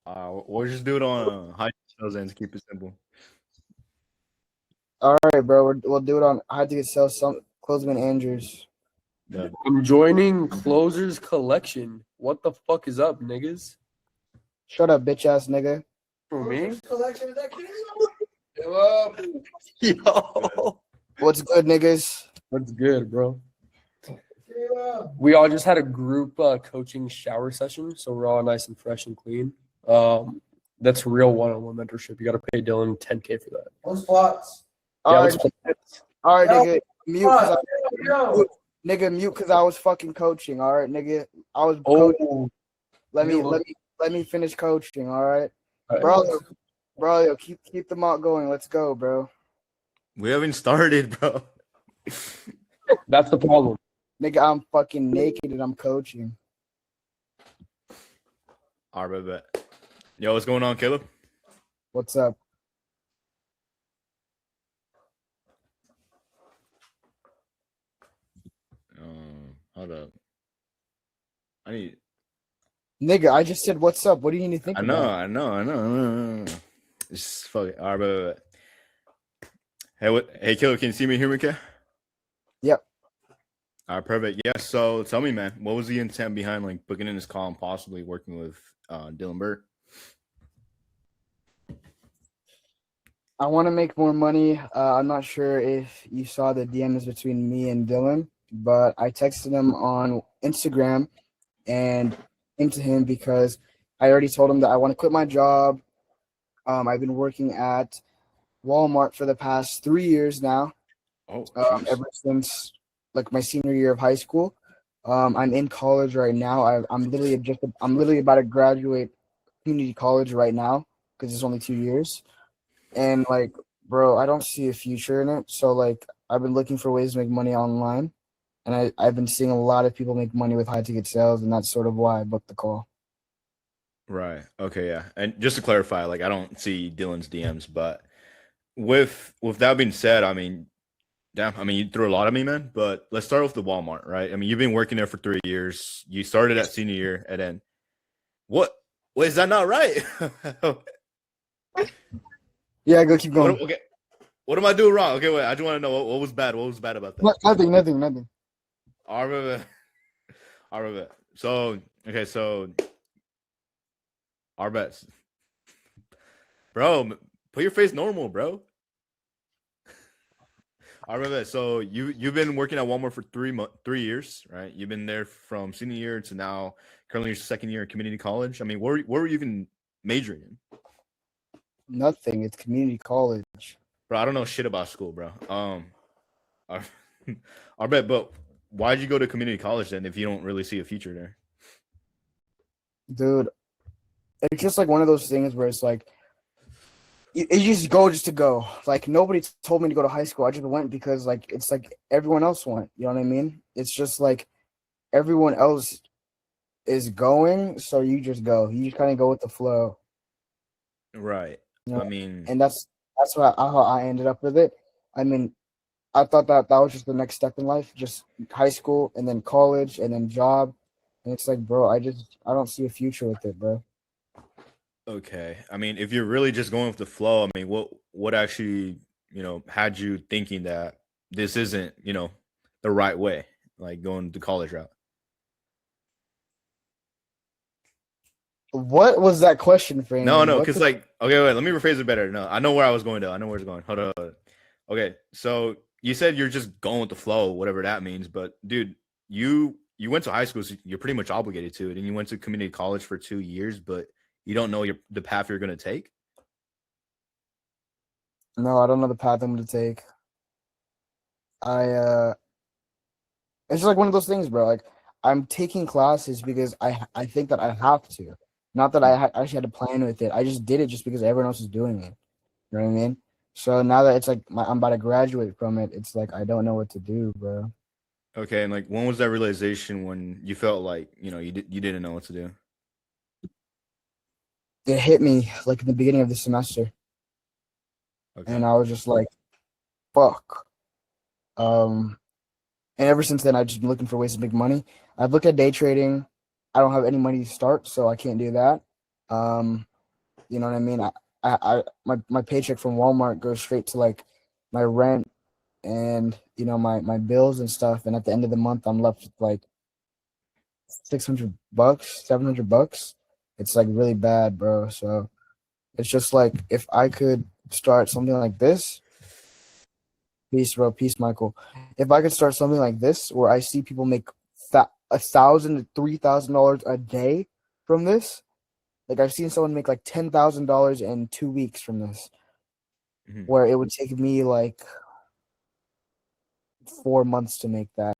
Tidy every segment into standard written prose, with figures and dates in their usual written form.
We'll just do it on high sales and keep it simple. All right, bro. We'll do it on how to get sales some Clothesman Andrews. Done. I'm joining Closer's collection. What the fuck is up, niggas? Shut up, bitch ass nigga. For me? Yo. Yo. What's good, niggas? What's good, bro? We all just had a group coaching shower session, so we're all nice and fresh and clean. That's real one-on-one mentorship. You got to pay Dylan $10K for that. Those plots. All right, let's all right, nigga. Mute, cause Yo. nigga, mute, cause I was fucking coaching. All right, nigga. I was coaching. Oh, Let me finish coaching. All right, all right. bro. Keep the mock going. Let's go, bro. We haven't started, bro. That's the problem. Nigga, I'm fucking naked and I'm coaching. All right, bet. Yo, what's going on, Caleb? What's up? Hold up. I need. Nigga, I just said what's up. What do you need to think I about? know. Just fuck it. All right, bet. Hey, what? Hey, Caleb, can you see me, hear me, okay? Yep. All right, perfect. Yeah. So, tell me, man, what was the intent behind like booking in this call and possibly working with Dylan Burr? I want to make more money. I'm not sure if you saw the DMs between me and Dylan, but I texted him on Instagram and into him because I already told him that I want to quit my job. I've been working at Walmart for the past 3 years now. Oh, ever since like my senior year of high school. I'm in college right now. I'm literally about to graduate community college right now because it's only 2 years. And like, bro, I don't see a future in it. So like, I've been looking for ways to make money online, and I've been seeing a lot of people make money with high ticket sales, and that's sort of why I booked the call. right. Okay, yeah. And just to clarify, like I don't see Dylan's DMs, but with that being said, I mean, damn, I mean you threw a lot at me, man. But let's start with the Walmart, right? I mean, you've been working there for 3 years. You started at senior year, and then what? Is that not right? Yeah, go keep going. Okay. What am I doing wrong? Okay, wait. I just want to know what was bad. What was bad about that? Nothing. All right. So, okay, so our bets. Bro, put your face normal, bro. All right, so you've been working at Walmart for 3 years, right? You've been there from senior year to now currently your second year in community college. I mean, what were you even majoring in? Nothing. It's community college. Bro, I don't know shit about school, bro. I bet, but why'd you go to community college then if you don't really see a future there? Dude, it's just like one of those things where it's like you just go just to go. Like nobody told me to go to high school. I just went because like it's like everyone else went. You know what I mean? It's just like everyone else is going, so you just go. You just kind of go with the flow. Right. You know? I mean, And that's how I ended up with it. I mean, I thought that was just the next step in life, just high school and then college and then job. And it's like, bro, I don't see a future with it, bro. okay. I mean, if you're really just going with the flow, I mean, what actually, had you thinking that this isn't, the right way, like going the college route? What was that question, Frank? No, because like, okay, wait, let me rephrase it better. No, I know where I was going to. I know where it's going. Hold on. Okay, so you said you're just going with the flow, whatever that means. But dude, you went to high school, so you're pretty much obligated to it, and you went to community college for 2 years, but you don't know the path you're going to take. No, I don't know the path I'm going to take. It's just like one of those things, bro. Like I'm taking classes because I think that I have to. Not that I actually had to plan with it. I just did it just because everyone else is doing it. You know what I mean? So now that it's like I'm about to graduate from it, it's like I don't know what to do, bro. Okay, and like when was that realization when you felt like you didn't know what to do? It hit me like in the beginning of the semester, Okay. and I was just like, "Fuck." And ever since then, I've just been looking for ways to make money. I've looked at day trading. I don't have any money to start, so I can't do that. You know what I mean? My paycheck from Walmart goes straight to like my rent and my bills and stuff. And at the end of the month, I'm left with like $600, $700. It's like really bad, bro. So it's just like if I could start something like this, peace, bro, peace, Michael. If I could start something like this where I see people make $1,000 to $3,000 a day from this, like I've seen someone make like $10,000 in 2 weeks from this, Mhm. where it would take me like 4 months to make that.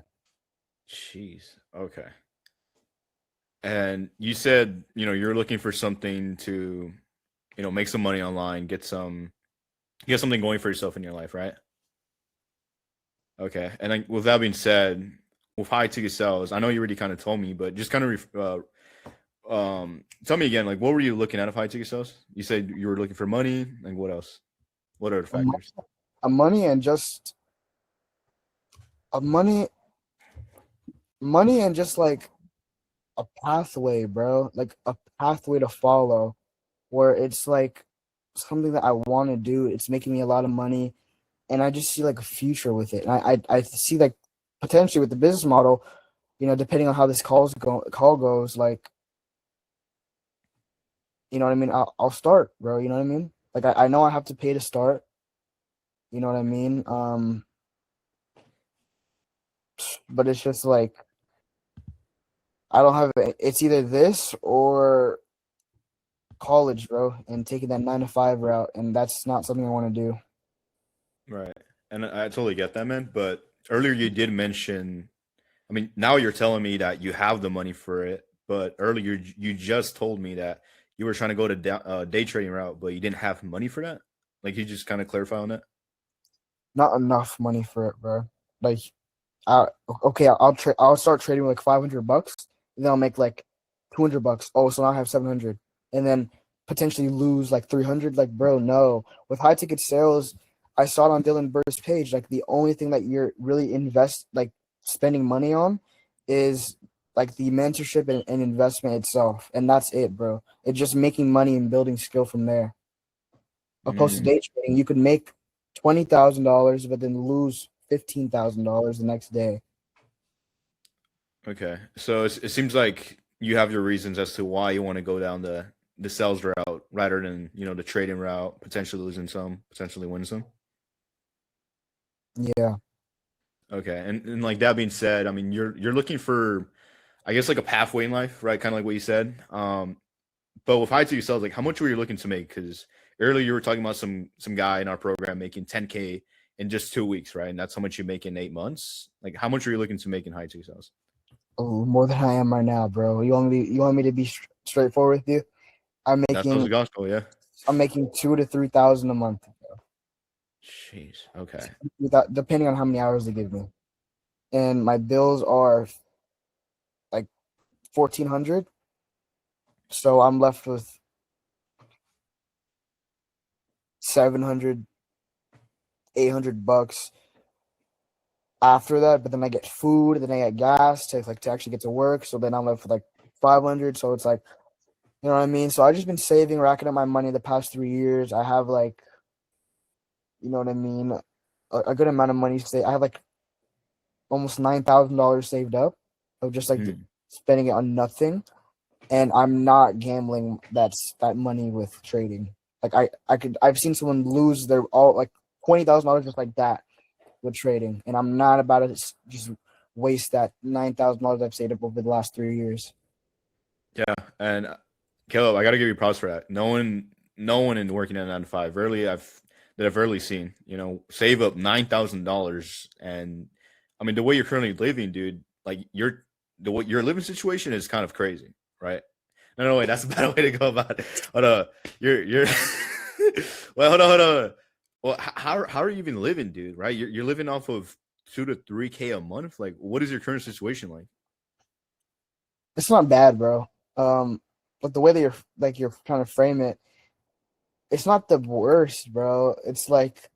Jeez. Okay. And you said, you're looking for something to, make some money online, get something going for yourself in your life, right? Okay. And then with that being said, with high ticket sales, I know you already kind of told me, but just kind of tell me again, like what were you looking at of high ticket sales? You said you were looking for money, like what else? What are the factors? A money and just a money and just like a pathway, bro. Like a pathway to follow where it's like something that I want to do. It's making me a lot of money and I just see like a future with it. And I see like potentially with the business model, depending on how this call goes, like, you know what I mean? I'll start, bro. You know what I mean? Like I know I have to pay to start. You know what I mean? But it's just like I don't have it's either this or college, bro, and taking that 9 to 5 route, and that's not something I want to do. Right. And I totally get that, man. But earlier you did mention, I mean, now you're telling me that you have the money for it, but earlier you just told me that you were trying to go to day trading route, but you didn't have money for that. Like, you just kind of clarify on that. Not enough money for it, bro. Like, I okay, I'll start trading with like $500, and then I'll make like $200. Oh, so now I have 700, and then potentially lose like 300. Like, bro, no. With high ticket sales, I saw it on Dylan Burr's page. Like, the only thing that you're really spending money on is like the mentorship and investment itself, and that's it, bro. It's just making money and building skill from there. Opposed to Mm, day trading, you could make $20,000, but then lose $15,000 the next day. okay. So it seems like you have your reasons as to why you want to go down the sales route rather than, the trading route, potentially losing some, potentially winning some. Yeah. Okay. And like that being said, I mean, you're looking for, I guess, like a pathway in life, right? Kind of like what you said. But with high ticket sales, like how much were you looking to make? Because earlier you were talking about some guy in our program making 10K in just 2 weeks, right? And that's how much you make in 8 months. Like how much are you looking to make in high ticket sales? Oh, more than I am right now, bro. You want me to be straightforward with you? I'm That sounds making the gospel, yeah. I'm making 2 to 3 thousand a month, Jeez. Okay. depending on how many hours they give me. And my bills are like 1,400, so I'm left with 700, 800 bucks after that. But then I get food, then I get gas to actually get to work. So then I'm left with like 500. So it's like, you know what I mean? So I've just been saving, racking up my money the past 3 years. I have like, you know what I mean, a good amount of money saved. I have like almost $9,000 saved up of just like Hmm. spending it on nothing, and I'm not gambling that money with trading. Like I've seen someone lose their all like $20,000 just like that with trading, and I'm not about to just waste that $9,000 I've saved up over the last 3 years. Yeah. And Caleb, I gotta give you props for that. No one in working at 9 to 5, I've rarely seen, save up $9,000. And I mean the way you're currently living, dude, like your living situation is kind of crazy, right? No, wait, that's a bad way to go about it. Hold on. You're well, hold on. Well, how are you even living, dude? Right? You're living off of 2 to 3K a month. Like, what is your current situation like? It's not bad, bro. But the way that you're trying to frame it, it's not the worst, bro. It's like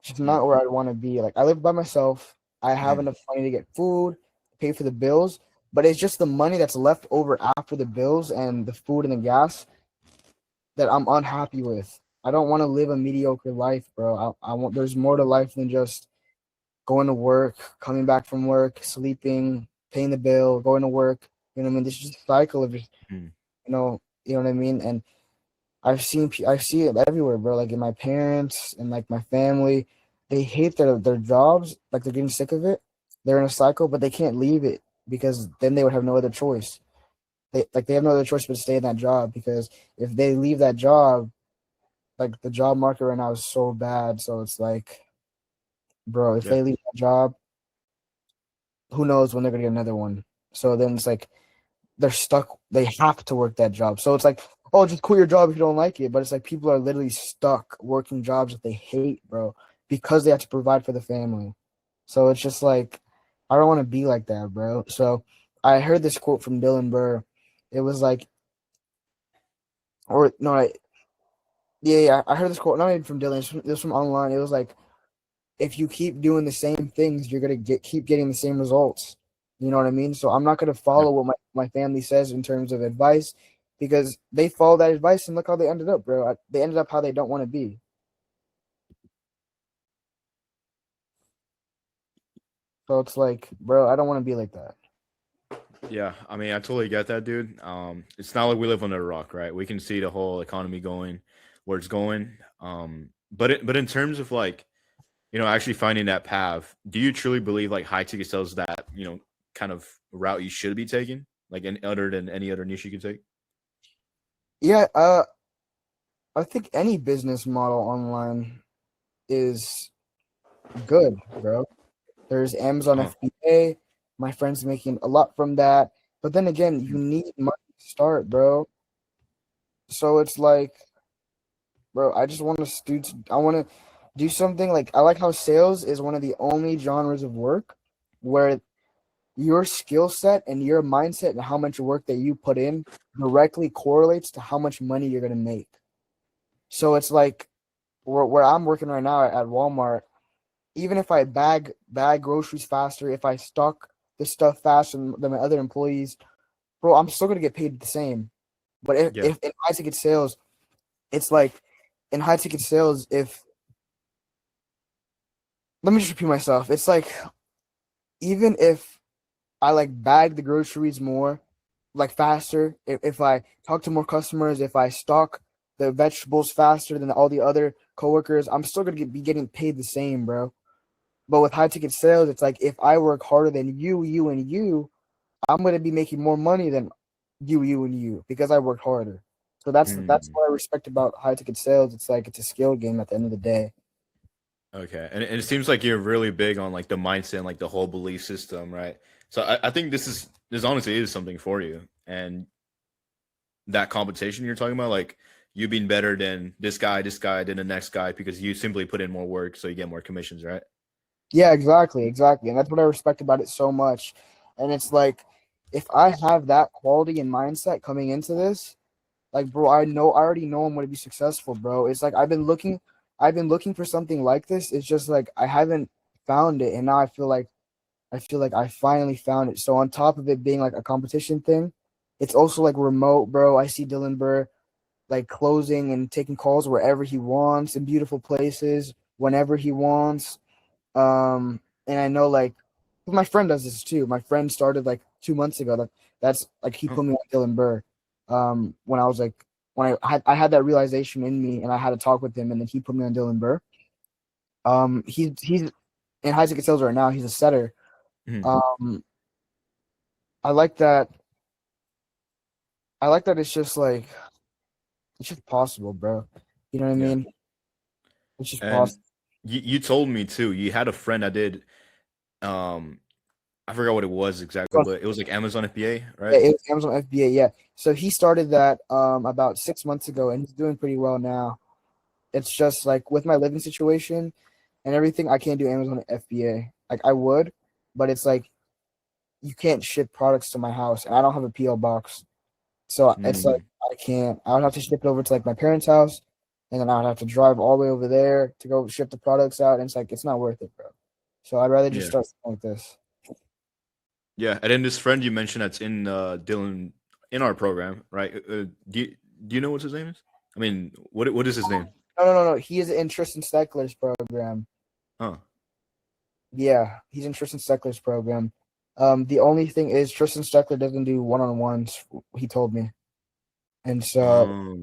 just Mm, not where I want to be. Like I live by myself. I have mhm. enough money to get food, pay for the bills, but it's just the money that's left over after the bills and the food and the gas. that I'm unhappy with. I don't want to live a mediocre life, bro. I want there's more to life than just going to work, coming back from work, sleeping, paying the bill, going to work. You know what I mean? This is just a cycle of just, Mm. you know what I mean? And I see it everywhere, bro. Like in my parents and like my family, they hate their jobs, like they're getting sick of it. They're in a cycle, but they can't leave it because then they would have no other choice. They have no other choice but to stay in that job because if they leave that job, like the job market right now is so bad. So it's like, bro, if Yeah. they leave that job, who knows when they're gonna get another one. So then it's like they're stuck. They have to work that job. So it's like, oh, just quit your job if you don't like it. But it's like people are literally stuck working jobs that they hate, bro, because they have to provide for the family. So it's just like, I don't want to be like that, bro. So I heard this quote from Dylan Burr. It was like, or no, yeah, I heard this quote, not even from Dylan, it was from online. It was like, if you keep doing the same things, you're gonna keep getting the same results. You know what I mean? So I'm not gonna Yeah. follow what my family says in terms of advice because they follow that advice and look how they ended up, bro. They ended up how they don't want to be. So it's like, bro, I don't want to be like that. Yeah, I mean, I totally get that, dude. It's not like we live under a rock, right? We can see the whole economy going where it's going. But in terms of like, actually finding that path, do you truly believe like high ticket sales that kind of route you should be taking, like other than any other niche you could take? Yeah, I think any business model online is good, bro. There's Amazon Uh-huh. FBA. My friend's making a lot from that. But then again, you Mm. need money to start, bro. So it's like, bro, I just want to do. I want to do something like I like how sales is one of the only genres of work where your skill set and your mindset and how much work that you put in directly correlates to how much money you're gonna make. So it's like where I'm working right now at Walmart. Even if I bag groceries faster, if I stock this stuff faster than my other employees, bro, I'm still gonna get paid the same. But Yeah. if in high ticket sales, it's like in high ticket sales, if let me just repeat myself. It's like even if I like bag the groceries more, like faster, if I talk to more customers, if I stock the vegetables faster than all the other coworkers, I'm still gonna be getting paid the same, bro. But with high ticket sales, it's like if I work harder than you, and you, I'm gonna be making more money than you, and you because I worked harder. So that's Mm. what I respect about high ticket sales. It's like it's a skill game at the end of the day. Okay, and it seems like you're really big on like the mindset and like the whole belief system, right? So I think this honestly is something for you, and that competition you're talking about, like you being better than this guy, than the next guy, because you simply put in more work, so you get more commissions, right? Yeah, exactly. And that's what I respect about it so much. And it's like if I have that quality and mindset coming into this, like bro, I already know I'm gonna be successful, bro. It's like I've been looking for something like this. It's just like I haven't found it and now I feel like I finally found it. So on top of it being like a competition thing, it's also like remote, bro. I see Dylan Burr like closing and taking calls wherever he wants in beautiful places, whenever he wants. And I know like my friend does this too. My friend started like 2 months ago. That's like he Oh, put me on Dylan Burr. When I was like when I had that realization in me and I had to talk with him and then he put me on Dylan Burr. He's in high ticket sales right now. He's a setter. mhm. Um, I like that. I like that. It's just like it's just possible, bro. You know what I Yeah. mean? It's just And possible. you told me too. You had a friend that did. Um, I forgot what it was exactly, So, but it was like Amazon FBA, yeah, right? it was Amazon FBA. Yeah. So he started that about 6 months ago, and he's doing pretty well now. It's just like with my living situation and everything, I can't do Amazon FBA. Like I would, but it's like you can't ship products to my house, and I don't have a PO box. So it's like Mm, I can't. I would have to ship it over to like my parents' house, and then I would have to drive all the way over there to go ship the products out. And it's like it's not worth it, bro. So I'd rather just yeah, start something like this. yeah. And then this friend you mentioned that's in Dylan in our program, right? Do you know what his name is? I mean, what is his name? No. He is in Tristan Steckler's program. Huh. Yeah, he's in Tristan Steckler's program. The only thing is Tristan Steckler doesn't do one-on-ones. He told me, and so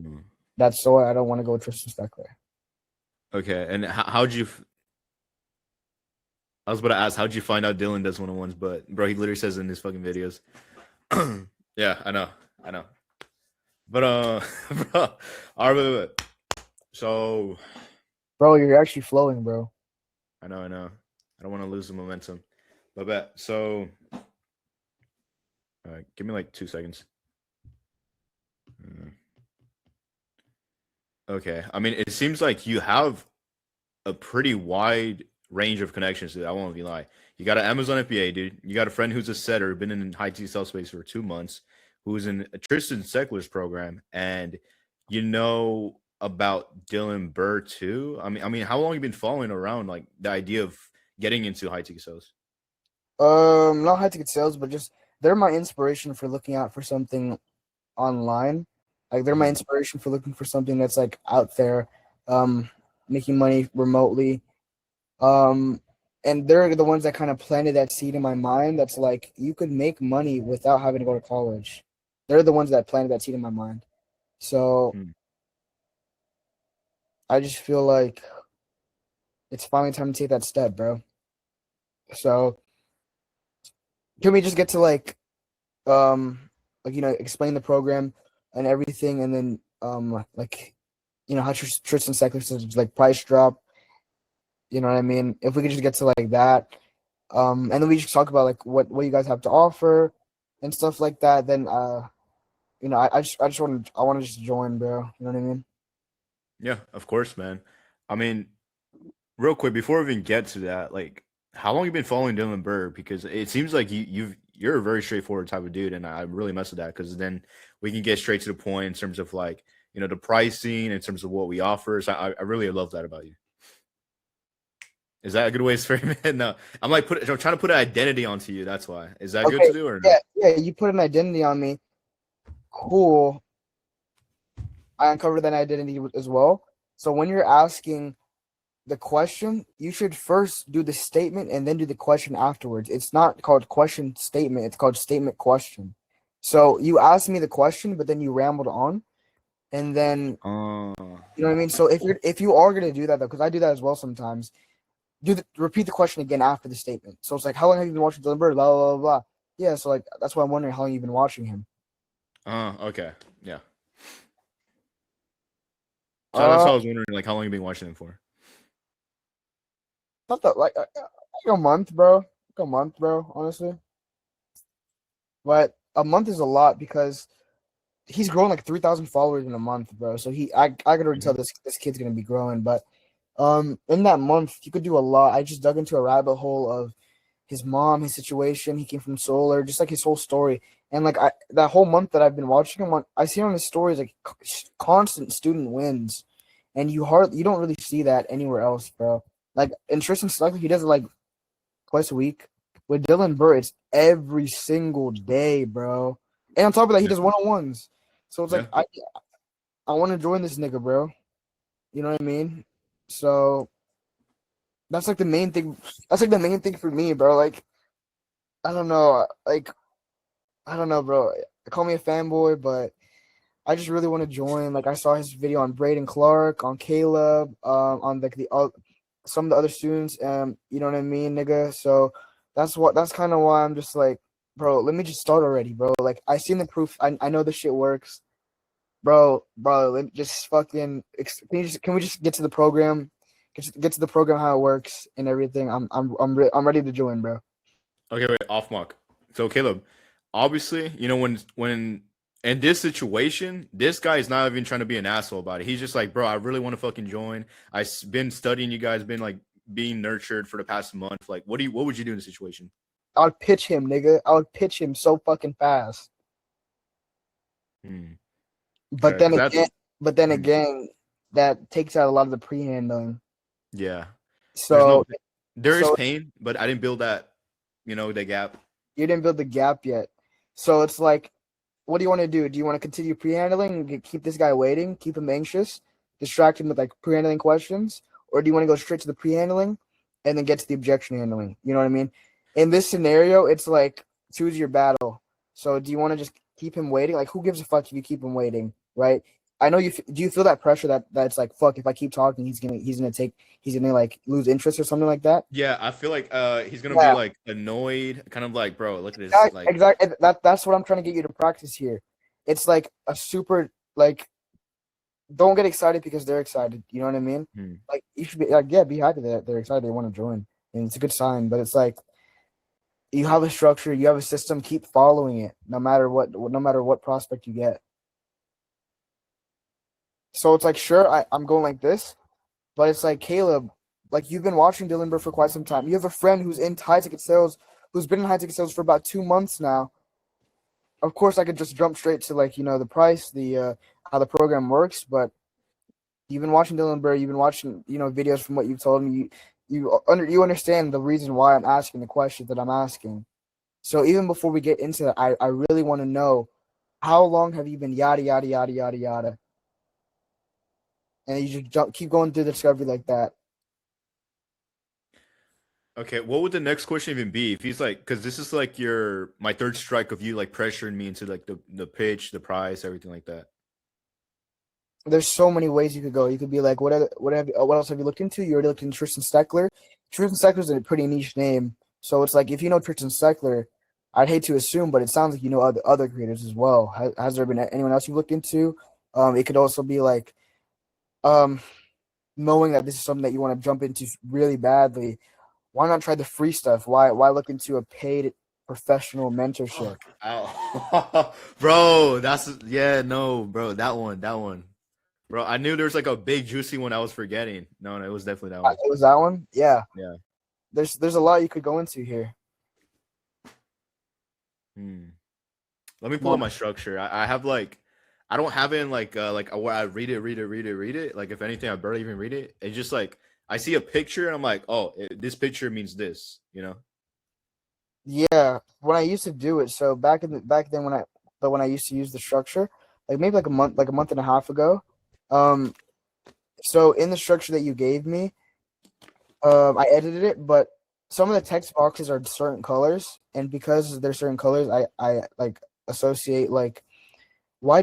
that's why I don't want to go with Tristan Steckler. Okay. And how'd you? I was about to ask, how'd you find out Dylan does one-on-ones? But bro, he literally says in his fucking videos. Yeah, I know. But bro, all right, wait. So, Bro, you're actually flowing, bro. I know. I don't want to lose the momentum. But bet. So, give me like 2 seconds. Okay. I mean, it seems like you have a pretty wide range of connections, dude. I won't be lie. You got an Amazon FBA, dude. You got a friend who's a setter, been in high T cell space for 2 months, who's in a Tristan Seckler's program, and you know about Dylan Burr too. I mean, how long have you been following around like the idea of getting into high T cells? Not high ticket sales, but just they're my inspiration for looking out for something online. Like they're my inspiration for looking for something that's like out there, making money remotely. And they're the ones that kind of planted that seed in my mind. That's like you could make money without having to go to college. They're the ones that planted that seed in my mind. So I just feel like it's finally time to take that step, bro. So can we just get to like explain the program and everything, and then like how Tristan Seckler says like price drop. You know what I mean? If we could just get to like that, and then we just talk about like what you guys have to offer and stuff like that. Then I want to just join, bro. You know what I mean? Yeah, of course, man. I mean, real quick before we even get to that, like, how long you been following Dylan Burr? Because it seems like you're a very straightforward type of dude, and I really mess with that because then we can get straight to the point in terms of like the pricing, in terms of what we offer. So I really love that about you. Is that a good way to frame it? No, I'm trying to put an identity onto you. That's why. Is that good to do or no? Yeah. You put an identity on me. Cool. I uncovered that identity as well. So when you're asking the question, you should first do the statement and then do the question afterwards. It's not called question statement. It's called statement question. So you asked me the question, but then you rambled on, and then you know what I mean. So if you are gonna do that though, because I do that as well sometimes, repeat the question again after the statement. So it's like, how long have you been watching Dylan Burr? Blah blah blah blah. Yeah. So like that's why I'm wondering how long you've been watching him. Okay. Yeah. So that's why I was wondering, like, how long you been watching him for? Not that like a month, bro. Like a month, bro. Honestly, but a month is a lot because he's growing like 3,000 followers in a month, bro. So I could already tell this kid's gonna be growing. But in that month, you could do a lot. I just dug into a rabbit hole of his mom, his situation. He came from solar, just like his whole story. And like that whole month that I've been watching him I see on his stories like constant student wins, and you don't really see that anywhere else, bro. Like in Tristan Slugger, he does it like twice a week. With Dylan Burr, it's every single day, bro. And on top of that, he does one-on-ones. So it's like I want to join this nigga, bro. You know what I mean? So that's like the main thing. That's like the main thing for me, bro. Like I don't know, bro. Call me a fanboy, but I just really want to join. Like I saw his video on Braden Clark, on Caleb, on like some of the other students. You know what I mean, nigga. So that's kind of why I'm just like, bro. Let me just start already, bro. Like I seen the proof. I know this shit works, bro. Let me just fucking. Can we just get to the program? Get to the program, how it works and everything. I'm ready to join, bro. Okay, wait, off mark. So Caleb, obviously, when in this situation, this guy is not even trying to be an asshole about it. He's just like, bro, I really want to fucking join. I've been studying you guys, been like being nurtured for the past month. Like, what would you do in the situation? I would pitch him, nigga. I would pitch him so fucking fast. But then again, that takes out a lot of the pre-handling. Yeah. So there is pain, but I didn't build that, the gap. You didn't build the gap yet. So it's like, what do you want to do? Do you want to continue pre-handling and keep this guy waiting, keep him anxious, distract him with like pre-handling questions, or do you want to go straight to the pre-handling and then get to the objection handling? You know what I mean? In this scenario, it's like choose your battle. So do you want to just keep him waiting? Like, who gives a fuck if you keep him waiting, right? I know you. Do you feel that pressure that's like, fuck, if I keep talking, he's gonna like lose interest or something like that? Yeah, I feel like he's gonna be Yeah. like annoyed, kind of like, bro, look at this, Exactly, like, exactly. That's what I'm trying to get you to practice here. It's like a super like don't get excited because they're excited. You know what I mean? hmm. Like you should be like, yeah, be happy that they're excited, they want to join. And it's a good sign, but it's like you have a structure, you have a system, keep following it no matter what prospect you get. So it's like, sure, I'm going like this, but it's like, Caleb, like you've been watching Dylan Burr for quite some time. You have a friend who's in high ticket sales, who's been in high ticket sales for about 2 months now. Of course, I could just jump straight to like, the price, the how the program works, but you've been watching Dylan Burr, you've been watching, videos from what you've told me. You understand the reason why I'm asking the questions that I'm asking. So even before we get into that, I really want to know, how long have you been yada yada yada yada yada, and you just keep going through the discovery like that. Okay, what would the next question even be? If he's like, because this is like my third strike of you like pressuring me into like the pitch, the price, everything like that. There's so many ways you could go. You could be like, what else have you looked into? You already looked into Tristan Steckler. Tristan Steckler's a pretty niche name, so it's like if you know Tristan Steckler, I'd hate to assume, but it sounds like you know other creators as well. Has there been anyone else you've looked into? It could also be like, knowing that this is something that you want to jump into really badly. Why not try the free stuff? Why look into a paid professional mentorship? Ow. Bro, no, bro, that one. Bro, I knew there was like a big juicy one I was forgetting. No, it was definitely that one. It was that one? Yeah. Yeah. There's a lot you could go into here. Let me pull up my structure. I have like, I don't have it in like where I read it. Like if anything, I barely even read it. It's just like I see a picture and I'm like, oh, this picture means this, Yeah, when I used to do it, so back then when I used to use the structure, like maybe like a month and a half ago. So in the structure that you gave me, I edited it, but some of the text boxes are certain colors, and because they're certain colors, I like associate like, why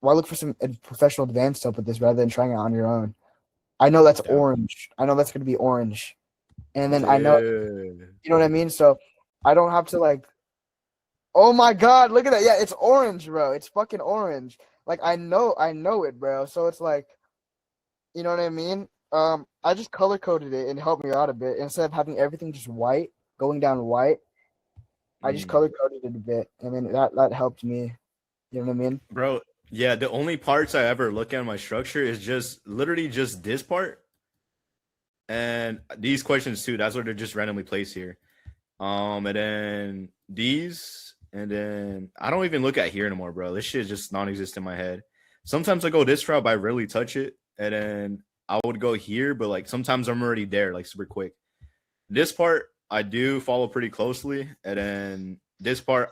look for some professional advanced help with this rather than trying it on your own? I know that's orange. I know that's going to be orange. And then I know, you know what I mean? So I don't have to like, oh my God, look at that. Yeah, it's orange, bro. It's fucking orange. Like, I know it, bro. So it's like, you know what I mean? I just color coded it and helped me out a bit. Instead of having everything just white, going down white, I just color coded it a bit. And then that helped me. You know what I mean? Bro, yeah, the only parts I ever look at in my structure is just literally just this part. And these questions too, that's where they're just randomly placed here. And then these, and then I don't even look at here anymore, bro. This shit is just non-existent in my head. Sometimes I go this route, but I rarely touch it. And then I would go here, but like sometimes I'm already there, like super quick. This part I do follow pretty closely, and then this part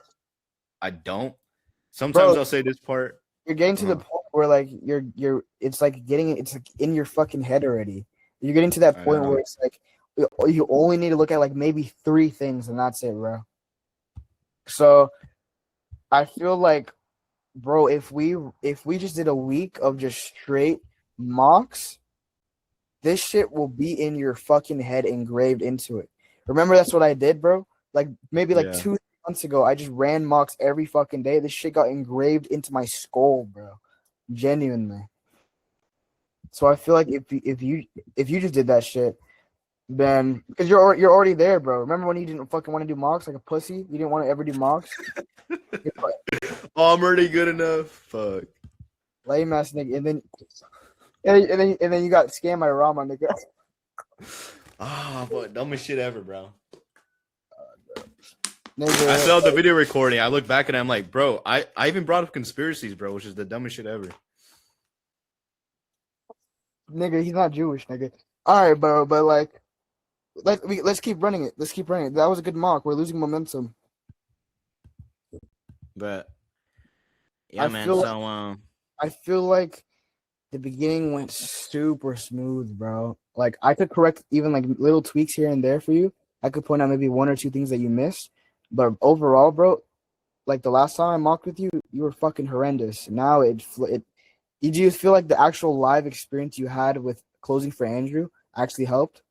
I don't. Sometimes Bro, I'll say this part. you're getting to the point where like it's like in your fucking head already. You're getting to that point where it's like you only need to look at like maybe 3 things and that's it, bro. So I feel like, bro, if we just did a week of just straight mocks, this shit will be in your fucking head, engraved into it. Remember, that's what I did, bro. Like maybe like 2 months ago, I just ran mocks every fucking day. This shit got engraved into my skull, bro. Genuinely. So I feel like if you just did that shit, then because you're already there, bro. Remember when you didn't fucking want to do mocks like a pussy? You didn't want to ever do mocks. Oh, I'm already good enough. Fuck. Lame ass nigga, and then you got scammed by Rama, nigga. But dumbest shit ever, bro. Nigga, I saw the video recording. I look back and I'm like, bro, I even brought up conspiracies, bro, which is the dumbest shit ever. Nigga, he's not Jewish, nigga. All right, bro, but like, let's keep running it. Let's keep running it. That was a good mock. We're losing momentum. But Yeah, man. feel So I feel like the beginning went super smooth, bro. Like I could correct even like little tweaks here and there for you. I could point out maybe one or two things that you missed, but overall, bro, like the last time I mocked with you, you were fucking horrendous. Now it. Did you feel like the actual live experience you had with closing for Andrew actually helped?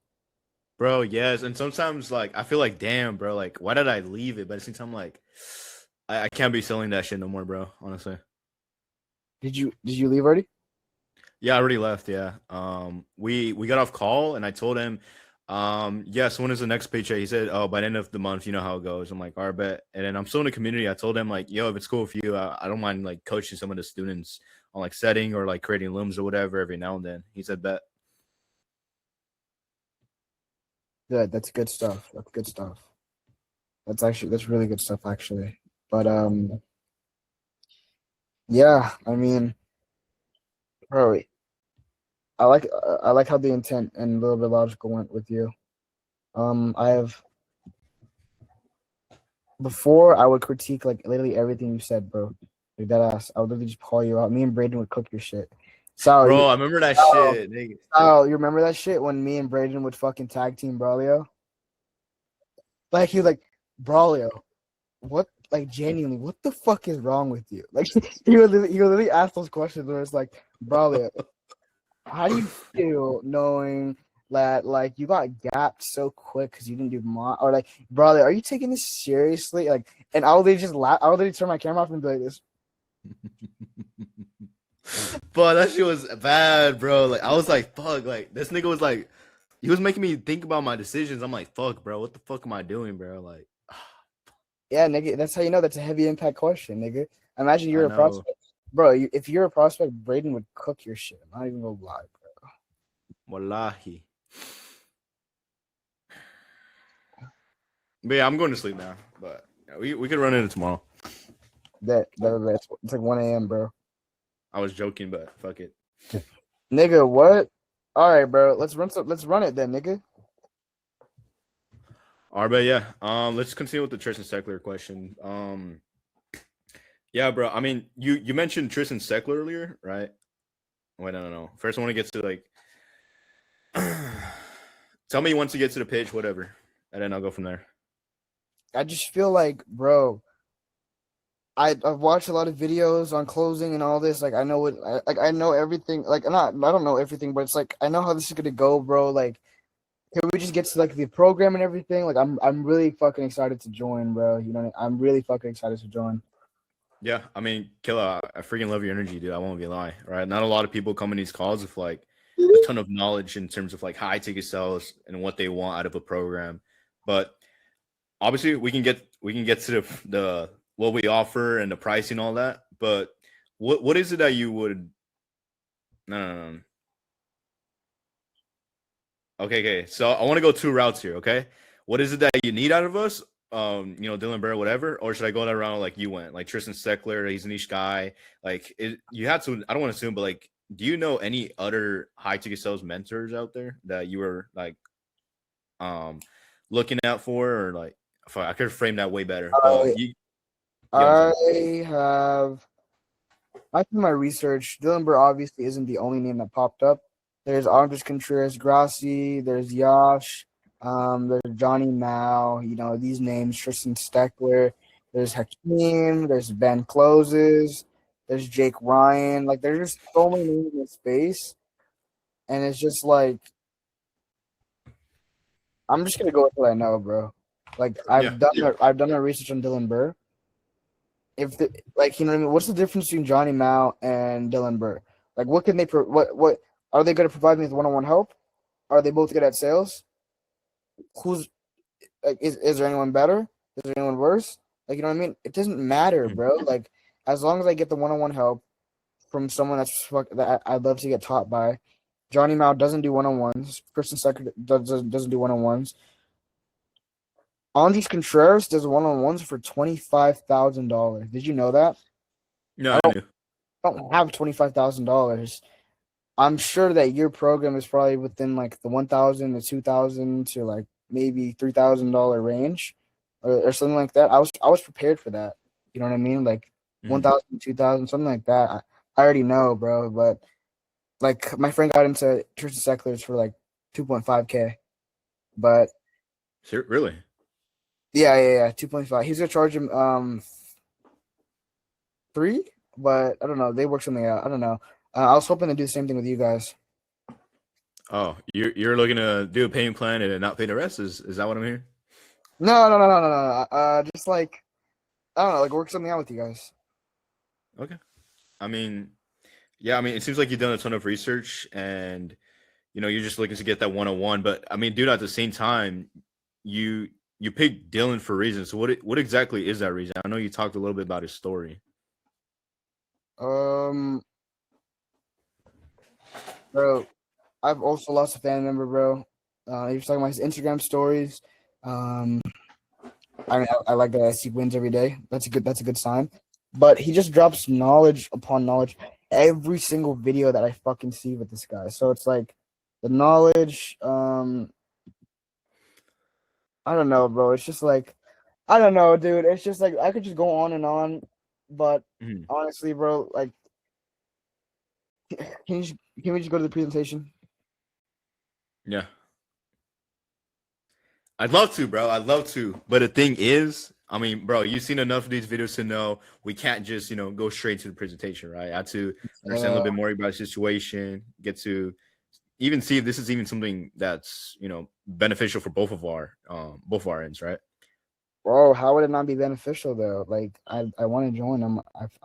bro, yes. And sometimes like I feel like damn, bro, like why did I leave it? But at the same time, like I can't be selling that shit no more, bro. Honestly. Did you leave already? Yeah, I already left. Yeah. We got off call and I told him, yes, when is the next paycheck? He said, oh, by the end of the month, you know how it goes. I'm like, all right, bet. And then I'm still in the community. I told him like, yo, if it's cool with you, I don't mind like coaching some of the students on like setting or like creating looms or whatever every now and then. He said, bet. Good. That's good stuff. That's good stuff. That's really good stuff actually. But yeah, I mean, bro, I like how the intent and a little bit logical went with you. I have before I would critique like literally everything you said, bro. Like that ass. I would literally just call you out. Me and Braden would cook your shit. Bro, I remember that shit. Nigga. You remember that shit when me and Braden would fucking tag team Braulio? Like he was like, Braulio, what like genuinely, what the fuck is wrong with you? Like he would literally ask those questions where it's like, Braulio, how do you feel knowing that like you got gapped so quick because you didn't do or like, brother, are you taking this seriously? Like, and I would literally just laugh. I would literally turn my camera off and be like this. But that shit was bad, bro. Like I was like, fuck. Like this nigga was like, he was making me think about my decisions. I'm like, fuck, bro. What the fuck am I doing, bro? Like, Yeah, nigga. That's how you know that's a heavy impact question, nigga. Imagine I you're a know. prospect, bro. If you're a prospect, Braden would cook your shit. I'm not even gonna lie, bro. Wallahi. But yeah, I'm going to sleep now. But yeah, we could run into tomorrow. It's like 1 a.m., bro. I was joking, but fuck it. Nigga, what? All right, bro. Let's run it then, nigga. All right, but yeah. Let's continue with the Tristan Steckler question. Yeah, bro. I mean, you mentioned Tristan Steckler earlier, right? Wait, no. First, I want to get to like. Tell me once you get to the pitch, whatever, and then I'll go from there. I just feel like, bro, I've watched a lot of videos on closing and all this. Like, I know what, I know everything. Like, I don't know everything, but it's like I know how this is gonna go, bro. Like, can we just get to like the program and everything? Like, I'm really fucking excited to join, bro. You know, I'm really fucking excited to join. Yeah, I mean, Killa, I freaking love your energy, dude. I won't be lying, right? Not a lot of people come in these calls with like a ton of knowledge in terms of like high ticket sales and what they want out of a program. But obviously, we can get to the what we offer and the pricing and all that. But what is it that you would? No. Okay. So I want to go two routes here. Okay, what is it that you need out of us? Dylan Burr, whatever, or should I go that route like you went, like Tristan Steckler? He's a niche guy. Like you had to. I don't want to assume, but like, do you know any other high ticket sales mentors out there that you were like, looking out for, or like, if I could frame that way better. But I did my research. Dylan Burr obviously isn't the only name that popped up. There's Andres Contreras Grassi, there's Yash, there's Johnny Mao, you know, these names, Tristan Steckler, there's Hakeem, there's Ben Closes, there's Jake Ryan. Like, there's just so many names in the space. And it's just like, I'm just gonna go with what I know, bro. Like, I've done my research on Dylan Burr. If the, like, you know what I mean, what's the difference between Johnny Mao and Dylan Burr? Like, what can they what are they going to provide me with one-on-one help? Are they both good at sales? Who's like, is there anyone better? Is there anyone worse? Like, you know what I mean? It doesn't matter, bro. Like, as long as I get the one-on-one help from someone that I'd love to get taught by. Johnny Mao doesn't do one-on-ones. Kristen Sucker doesn't do one-on-ones. Andres Contreras does one-on-ones for $25,000. Did you know that? No, I knew. I don't have $25,000. I'm sure that your program is probably within like the $1,000 to $2,000 to like maybe $3,000 range, or something like that. I was prepared for that. You know what I mean? Like, Mhm. 1,000, 2,000, something like that. I already know, bro. But like my friend got into Church of Secularies for like 2.5K. But Really? yeah, 2.5. He's gonna charge him 3, but I don't know. They work something out. I don't know. I was hoping to do the same thing with you guys. Oh, you're looking to do a payment plan and then not pay the rest? Is that what I'm hearing? No. Just like I don't know, like work something out with you guys. Okay. I mean, yeah, I mean, it seems like you've done a ton of research and you're just looking to get that 101. But I mean, dude, at the same time, you you picked Dylan for a reason. So what exactly is that reason? I know you talked a little bit about his story. Um, bro, I've also lost a family member, bro. He was talking about his Instagram stories. Um, I like that I see wins every day. That's a good sign. But he just drops knowledge upon knowledge every single video that I fucking see with this guy. So it's like the knowledge. I don't know, bro. It's just like I don't know, dude. It's just like I could just go on and on, but Mhm. honestly, bro, like can we just go to the presentation? Yeah. I'd love to, bro. I'd love to. But the thing is, I mean, bro, you've seen enough of these videos to know we can't just, go straight to the presentation, right? I had to understand a Uh, little bit more about the situation, get to even see if this is even something that's, beneficial for both of our ends, right? Bro, how would it not be beneficial though? Like I want to join. I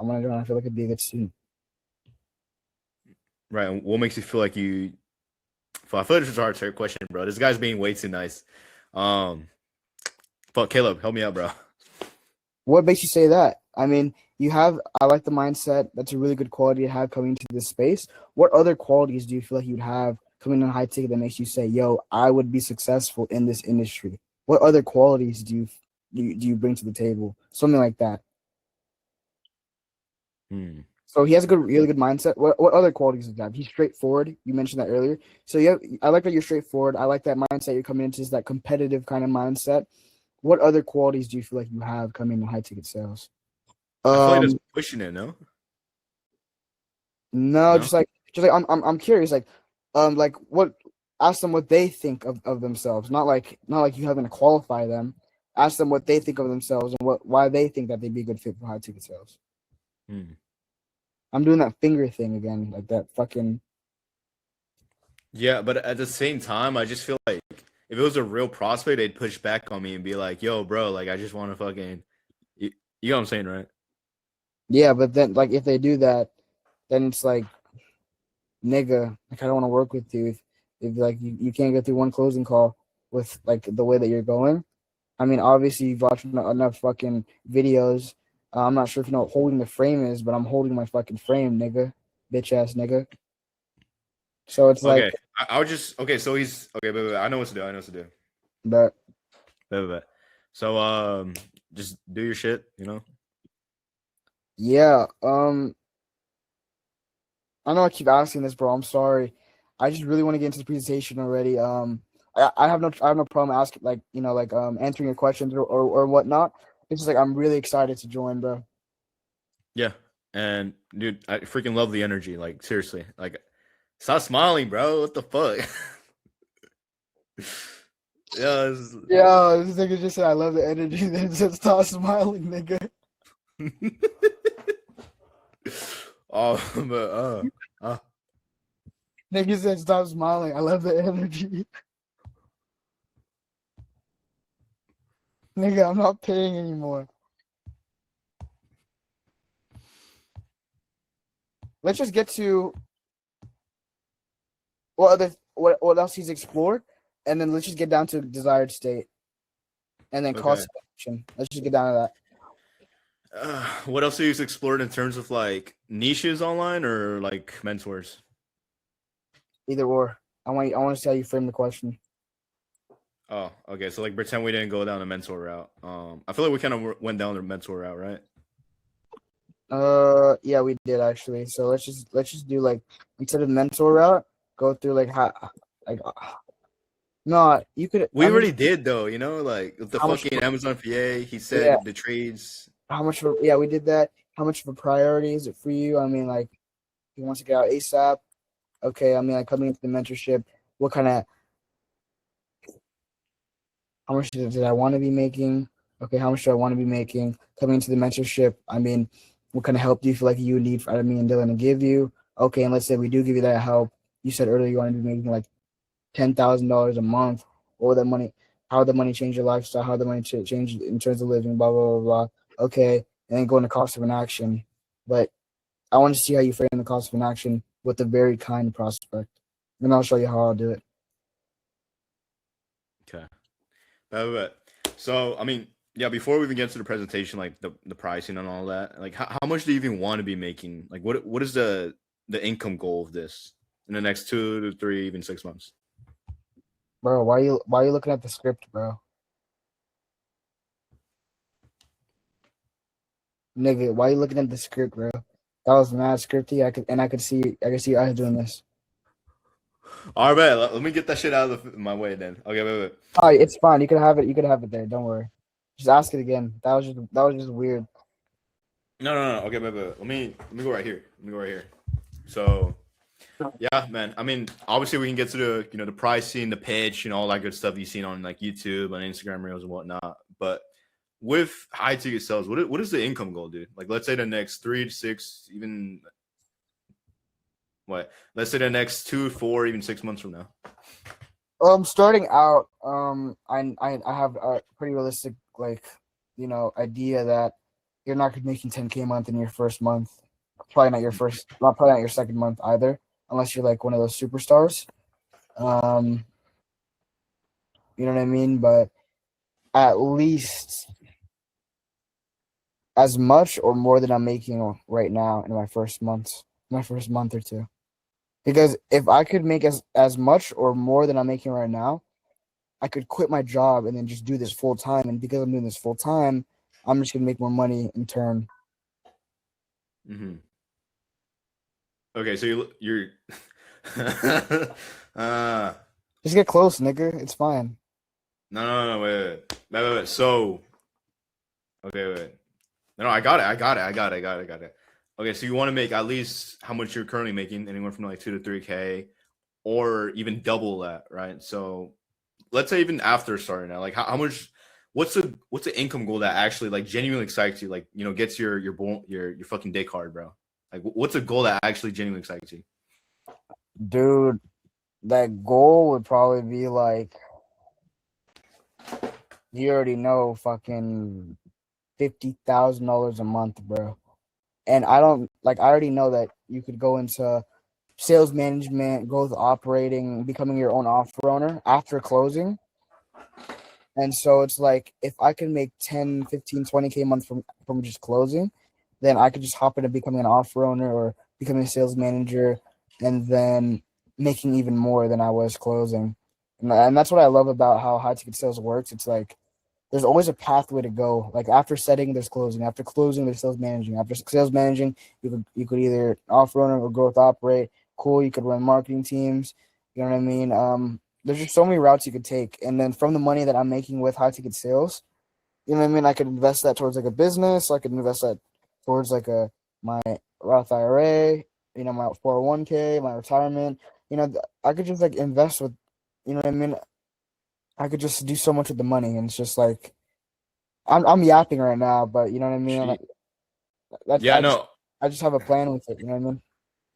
want to join. I feel like it'd be a good student. Right. And what makes you feel like you I feel like this is a hard question, bro. This guy's being way too nice. Um, but Caleb, help me out, bro. What makes you say that? I mean, I like the mindset. That's a really good quality to have coming into this space. What other qualities do you feel like you'd have coming in high ticket that makes you say, yo, I would be successful in this industry? What other qualities do you bring to the table? Something like that. Hmm. So he has a really good mindset. What other qualities does he have? He's straightforward. You mentioned that earlier. So I like that you're straightforward. I like that mindset you're coming into is that competitive kind of mindset. What other qualities do you feel like you have coming in high ticket sales? I feel like that's Um, pushing it, no? no, No? just like I'm curious, like what ask them what they think of themselves. Not like you having to qualify them. Ask them what they think of themselves and why they think that they'd be a good fit for high ticket sales. Hmm. I'm doing that finger thing again, like that fucking Yeah, but at the same time, I just feel like if it was a real prospect, they'd push back on me and be like, yo, bro, like, I just want to fucking, you know what I'm saying, right? yeah, but then like if they do that, then it's like nigga, like I don't want to work with you if like you can't get through one closing call with like the way that you're going. I mean, obviously you've watched enough fucking videos. I'm not sure if you know what holding the frame is, but I'm holding my fucking frame, nigga, bitch ass nigga. So it's like Okay. I would just, okay, so he's, okay, but I know what to do. I know what to do. that. Bet. So, just do your shit, you know? Yeah. I know I keep asking this, bro. I'm sorry. I just really want to get into the presentation already. I have no problem asking answering your questions or whatnot. It's just like I'm really excited to join, bro. Yeah. And, dude, I freaking love the energy. Like, seriously. Like, stop smiling, bro. What the fuck? Yeah, Yeah, this nigga just said I love the energy. Then said stop smiling, nigga. oh, but Nigga said stop smiling. I love the energy. Nigga, I'm not paying anymore. Let's just get to what else he's explored, and then let's just get down to desired state, and then okay. cost action. Let's just get down to that. What else have you explored in terms of like niches online or like mentors? Either or. I want to see how you frame the question. Oh, okay. So like pretend we didn't go down the mentor route. I feel like we kind of went down the mentor route, right? Yeah, we did actually. So let's just do like instead of mentor route, go through like how like no, you could. We already did though, like with the how much? fucking Amazon PA. He Yeah, said the trades. how much? Yeah, we did that. how much of a priority is it for you? I mean, like, he wants to get out ASAP. Okay, I mean, like coming into the mentorship, what kind of how much did I want to be making? Okay, how much do I want to be making? Coming into the mentorship, I mean, what kind of help do you feel like you would need out of me and Dylan to give you? Okay, and let's say we do give you that help. You said earlier you want to be making like $10,000 a month. Or that money, how would the money change your lifestyle? How would the money change in terms of living? Blah blah blah blah. Okay, and then go into cost of an action. But I want to see how you frame the cost of an action with a very kind prospect, and I'll show you how I'll do it. Okay. But so I mean, yeah. Before we even get to the presentation, like the pricing and all that, like how much do you even want to be making? Like what is the income goal of this in the next 2 to 3, even 6 months? Bro, why you looking at the script, bro? Nigga, why you looking at the script, bro? That was mad scripty. I could see you guys doing this. All right, let me get that shit out of my way then. Okay, wait. Oh, it's fine. You could have it. You could have it there. Don't worry. Just ask it again. That was just weird. No. Okay, wait. Let me go right here. So, yeah, man. I mean, obviously we can get to the pricing, the pitch, all that good stuff you've seen on like YouTube and Instagram Reels and whatnot. But with high ticket sales, what is the income goal, dude? Like, let's say the next 3 to 6, even what? Let's say the next 2, 4, even 6 months from now. Starting out, I have a pretty realistic idea that you're not gonna be making 10K a month in your first month. Probably not probably not your second month either, unless you're like one of those superstars. Um, you know what I mean? But at least as much or more than I'm making right now in my first month or two. Because if I could make as much or more than I'm making right now, I could quit my job and then just do this full time. And because I'm doing this full time, I'm just gonna make more money in turn. Mm-hmm. Okay, so you're Just get close, nigga. It's fine. no, wait. So, okay, wait. No, I got it. Okay, so you want to make at least how much you're currently making, anywhere from like 2 to 3K, or even double that, right? So, let's say even after starting out, like how much? What's the income goal that actually like genuinely excites you? Like gets your fucking dick hard, bro. Like what's a goal that actually genuinely excites you? Dude, that goal would probably be like, you already know, fucking $50,000 a month, bro. And I already know that you could go into sales management, growth operating, becoming your own offer owner after closing. And so it's like, if I can make 10, 15, 20K a month from just closing, then I could just hop into becoming an offer owner or becoming a sales manager and then making even more than I was closing. And that's what I love about how high ticket sales works. It's like, there's always a pathway to go. Like after setting, there's closing. After closing, there's sales managing. After sales managing, you could either offer owner or growth operate. Cool, you could run marketing teams. You know what I mean? There's just so many routes you could take. And then from the money that I'm making with high ticket sales, you know what I mean? I could invest that towards like a business. I could invest that towards like my Roth IRA. My 401k, my retirement. I could just like invest with. You know what I mean? I could just do so much with the money, and it's just like I'm yapping right now, but you know what I mean. Like, that's Yeah, no. I just have a plan with it. You know what I mean?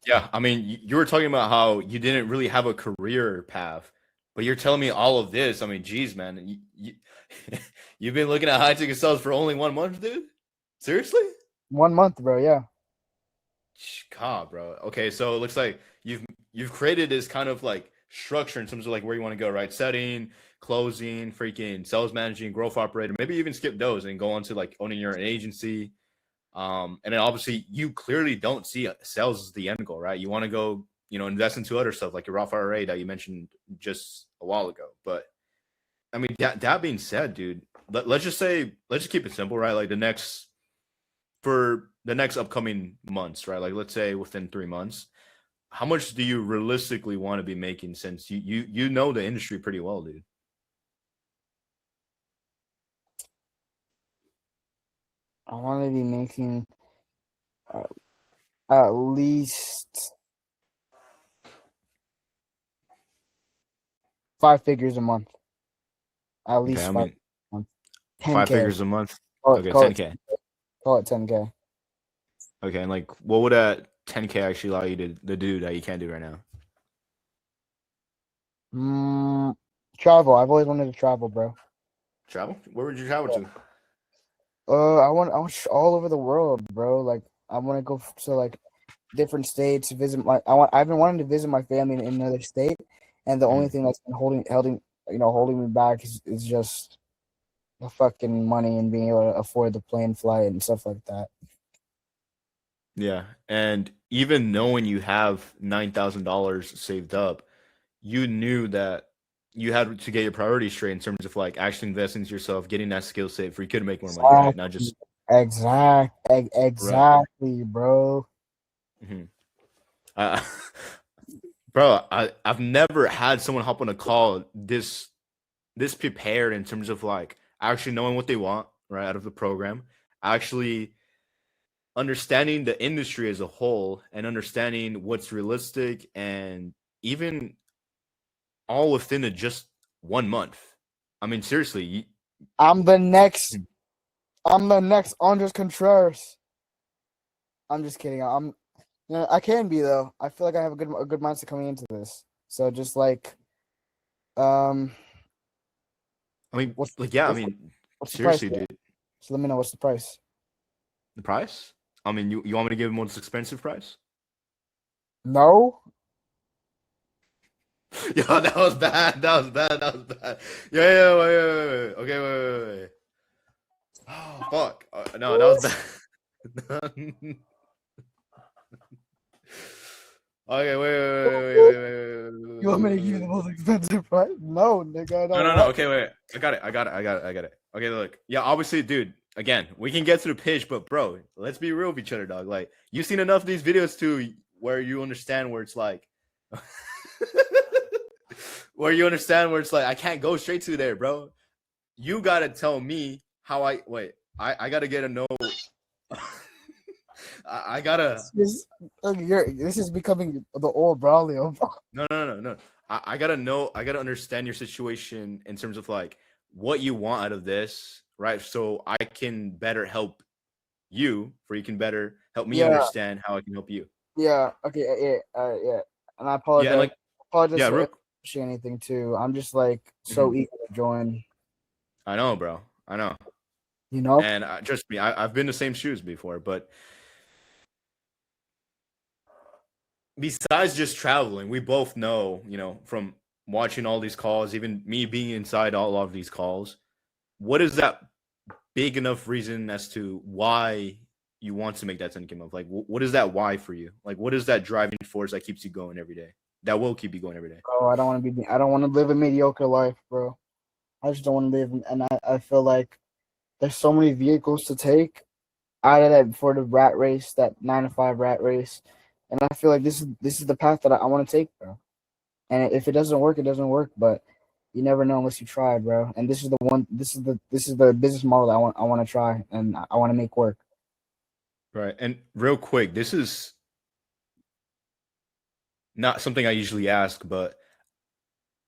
Yeah, I mean, you were talking about how you didn't really have a career path, but you're telling me all of this. I mean, geez, man, you've been looking at high ticket sales for only 1 month, dude. Seriously? 1 month, bro. Yeah. God, bro. Okay, so it looks like you've created this kind of like structure in terms of like where you want to go, right? Setting, closing, freaking sales managing, growth operator, maybe even skip those and go on to like owning your own agency. And then obviously you clearly don't see sales as the end goal, right? You want to go, invest into other stuff like your Roth IRA that you mentioned just a while ago. But I mean, that being said, dude, let's just keep it simple, right? Like for the next upcoming months, right? Like let's say within 3 months, how much do you realistically want to be making since you know the industry pretty well, dude? I want to be making At least 5 figures a month. At Okay, least I five mean a month. 5 10K. figures a month. Call it Okay, call it 10K. call it 10K. Okay, and like what would that 10K actually allow you to do that you can't do right now? Travel. I've always wanted to travel, bro. Travel? Where would you travel to? I want all over the world, bro. Like I want to go to like different states, visit I've been wanting to visit my family in another state, and the only Mhm. thing that's been holding me back is just the fucking money and being able to afford the plane flight and stuff like that. Yeah, and even knowing you have $9,000 saved up, you knew that you had to get your priorities straight in terms of like actually investing into yourself, getting that skill set for you could make more money, right? Not Exactly, just right. exactly, bro. Hmm. Uh, bro, I've never had someone hop on a call this prepared in terms of like actually knowing what they want right out of the program, actually understanding the industry as a whole, and understanding what's realistic, and even all within just 1 month. I mean, seriously, I'm the next. I'm the next Andres Contreras. I'm just kidding. I can be though. I feel like I have a good mindset coming into this. So just like, um, I mean, what's like, yeah, I what's mean, what's the price? seriously, Bro? dude, So let me know what's the price. the price. I mean, you want me to give the most expensive price? No, Yo, that was bad. That was bad. That was bad. Yeah, wait. Okay, wait. Oh, fuck. No, that was bad. Okay, you want me to give you the wait. most expensive price? No, nigga, I don't No. want. Okay, wait. I got it. Okay, look. Yeah, obviously, dude. Again, we can get to the pitch, but bro, let's be real with each other, dog. Like, you've seen enough of these videos too, where you understand where it's like, where it's like, I can't go straight to there, bro. You gotta tell me how I wait. I gotta get a no. I gotta This is becoming the old Braulio. no. I gotta know. I gotta understand your situation in terms of like what you want out of this, right? So I can better help you, for you can better help me Yeah, understand how I can help you. yeah, okay, yeah. And I Yeah, and apologize. like Apologize yeah, for real. pushing anything too. I'm just like so Mhm. eager to join. I know, bro. I know, You know? and trust me, I've been in the same shoes before, but besides just traveling, we both know, from watching all these calls, even me being inside all of these calls, what is that big enough reason as to why you want to make that 10K month? Like, what is that why for you? Like, what is that driving force that keeps you going every day? That will keep you going every day. Bro, I don't want to live a mediocre life, bro. I just don't want to live, and I feel like there's so many vehicles to take out of that for the rat race, that 9 to 5 rat race, and I feel like this is the path that I want to take, bro. And if it doesn't work, it doesn't work. But you never know unless you try, bro. And this is the one. This is the business model that I want to try, and I want to make work. Right. And real quick, this is not something I usually ask, but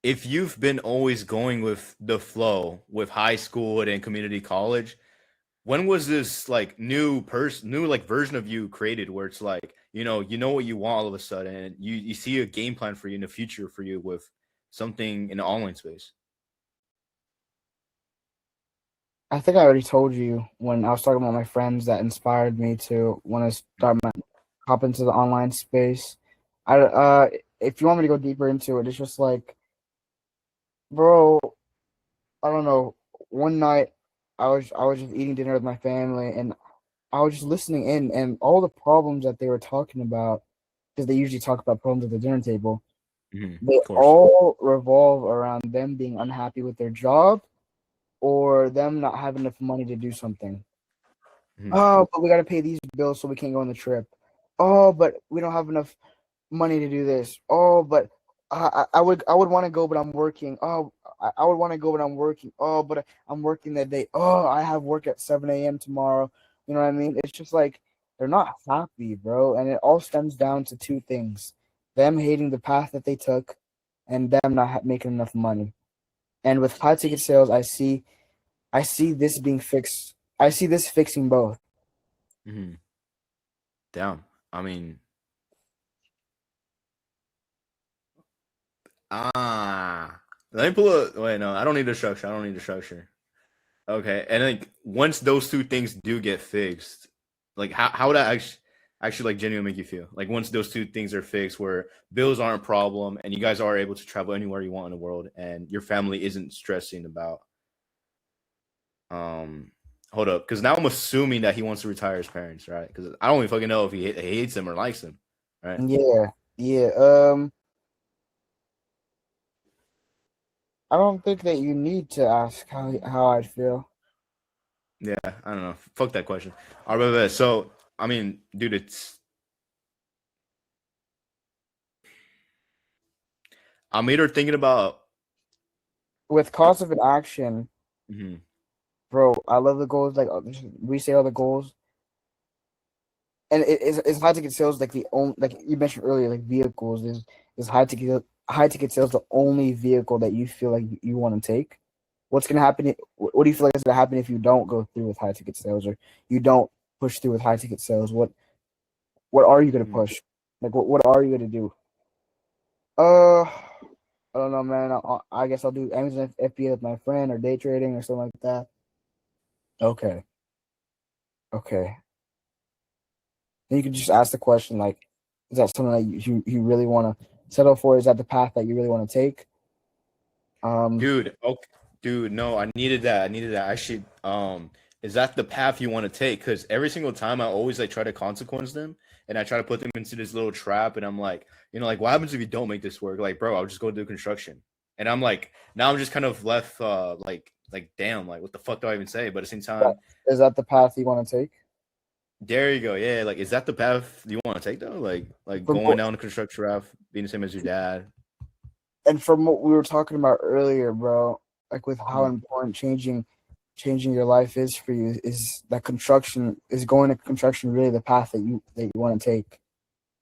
if you've been always going with the flow with high school and community college, when was this like new like version of you created where it's like, you know what you want all of a sudden, and you see a game plan for you in the future for you with something in the online space? I think I already told you when I was talking about my friends that inspired me to want to hop into the online space. If you want me to go deeper into it, it's just like, bro, I don't know. One night, I was just eating dinner with my family, and I was just listening in, and all the problems that they were talking about, because they usually talk about problems at the dinner table, they Of course. all revolve around them being unhappy with their job or them not having enough money to do something. Mhm. Oh, but we got to pay these bills, so we can't go on the trip. Oh, but we don't have enough money to do this. Oh, but I would want to go, but I'm working. Oh, I would want to go, but I'm working. Oh, but I'm working that day. Oh, I have work at 7 a.m. tomorrow. You know what I mean? It's just like They're not happy, bro. And it all stems down to two things: them hating the path that they took, and them not making enough money. And with high ticket sales, I see this being fixed. I see this fixing both. Mhm. Damn. I mean, let me pull a. Wait, no, I don't need the structure. I don't need the structure. Okay, and like once those two things do get fixed, like how would that actually like genuinely make you feel? Like once those two things are fixed, where bills aren't a problem and you guys are able to travel anywhere you want in the world, and your family isn't stressing about. Um, hold up, because now I'm assuming that he wants to retire his parents, right? Because I don't even fucking know if he hates them or likes them, right? Yeah, yeah. I don't think that you need to ask how I'd feel. Yeah, I don't know. Fuck that question. All right, so I mean, dude, I'm either thinking about. With cause of an action, Mhm. bro. I love the goals. Like we say all the goals, and it's high ticket sales like the only like you mentioned earlier, like vehicles is high ticket sales the only vehicle that you feel like you want to take. What's gonna happen? What do you feel like is gonna happen if you don't go through with high ticket sales or you don't push through with high ticket sales? What are you gonna Mhm. push? Like what are you gonna do? I don't know, man. I guess I'll do Amazon FBA with my friend or day trading or something like that. Okay, okay. Then you can just ask the question like, is that something that you really want to settle for? Is that the path that you really want to take? Dude, okay, dude, no, I needed that. I needed that. Actually, is that the path you want to take? Because every single time I always like try to consequence them and I try to put them into this little trap, and I'm like, like, what happens if you don't make this work? Like, bro, I'll just go do construction. And I'm like, now I'm just kind of left like damn, like what the fuck do I even say? But at the same That, time, is that the path you want to take? there you go. Yeah, like is that the path you want to take though? Like From going down the construction route, being the same as your dad. and from what we were talking about earlier, bro, like with how Mhm. important changing your life is for you, is that construction is going to construction really the path that you want to take?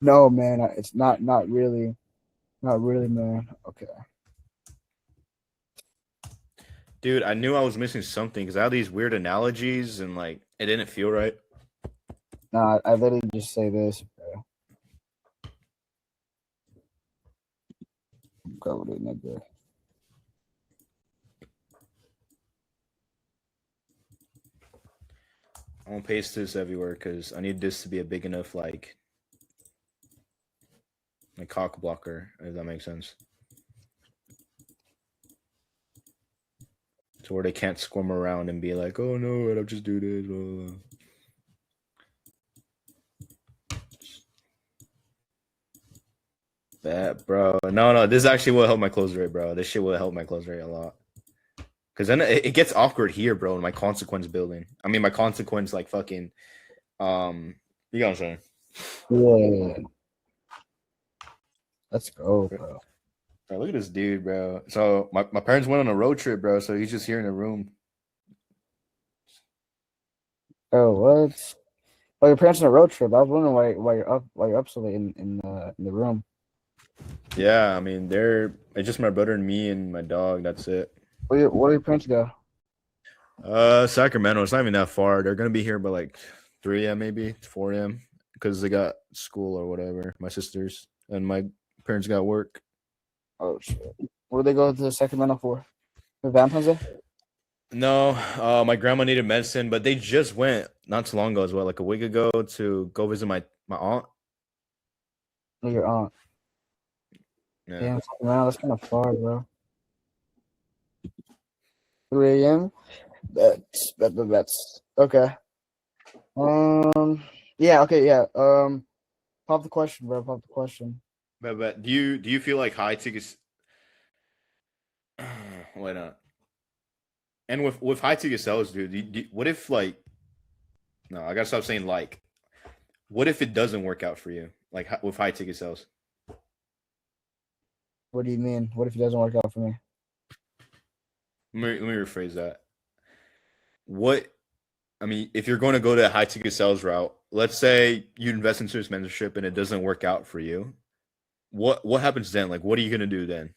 No, man, it's not really, not really, man. Okay, Dude, I knew I was missing something because I had these weird analogies and like it didn't feel right. nah, I literally just say this, bro. Go with it, nigga. I'm gonna paste this everywhere because I need this to be a big enough like cock blocker, if that makes sense. To where they can't squirm around and be like, oh no, I'll just do this. Blah, blah, blah. That bro. No, this actually will help my close rate, bro. This shit will help my close rate a lot. Cause then it gets awkward here, bro, in my consequence building. I mean my consequence like fucking you know what I'm saying. Yeah, let's go, bro. Bro, look at this dude, bro. So my parents went on a road trip, bro. So he's just here in the room. Oh, what? Oh, your parents on a road trip. I was wondering why you're up so late in the room. Yeah, I mean it's just my brother and me and my dog. That's it. Where your parents go? Sacramento. It's not even that far. They're gonna be here by like 3 a.m. maybe 4 a.m. because they got school or whatever. My sisters and my parents got work. Oh shit. Where they go to Sacramento for? For Valentine's Day? No, my grandma needed medicine, but they just went not too long ago as well, like a week ago, to go visit my aunt. Or your aunt? Yeah. Damn, Sacramento. That's kind of far, bro. 3 a.m. That's okay. Yeah. Okay. Yeah. Pop the question, bro. Pop the question. But do you feel like high tickets? Why not? And with high ticket sales, dude, what if like no? I gotta stop saying like. What if it doesn't work out for you, like with high ticket sales? What do you mean? What if it doesn't work out for me? Let me rephrase that. What I mean, if you're going to go to a high ticket sales route, let's say you invest into this mentorship and it doesn't work out for you. What happens then? Like, what are you gonna do then?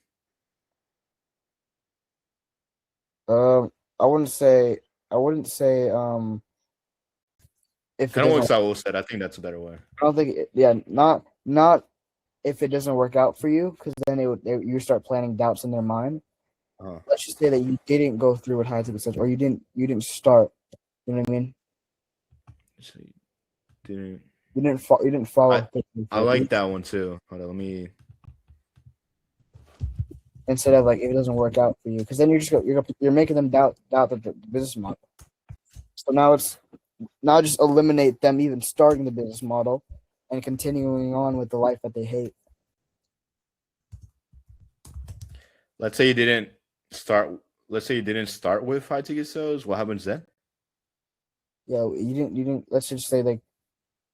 Um, I wouldn't say. I wouldn't say. If it Kind of what doesn't. Saul said. I think that's a better way. I don't think. Yeah. Not if it doesn't work out for you, because then you start planting doubts in their mind. Uh, Let's just say that you didn't go through with high ticket sales, or you didn't start. You know what I mean? so you didn't. You didn't follow I through I with it. like that one too. Hold on, let me. Instead of like if it doesn't work out for you, because then you're making them doubt the business model. So now just eliminate them even starting the business model and continuing on with the life that they hate. Let's say you didn't start. Let's say you didn't start with high ticket sales. What happens then? Yeah, you didn't. Let's just say like,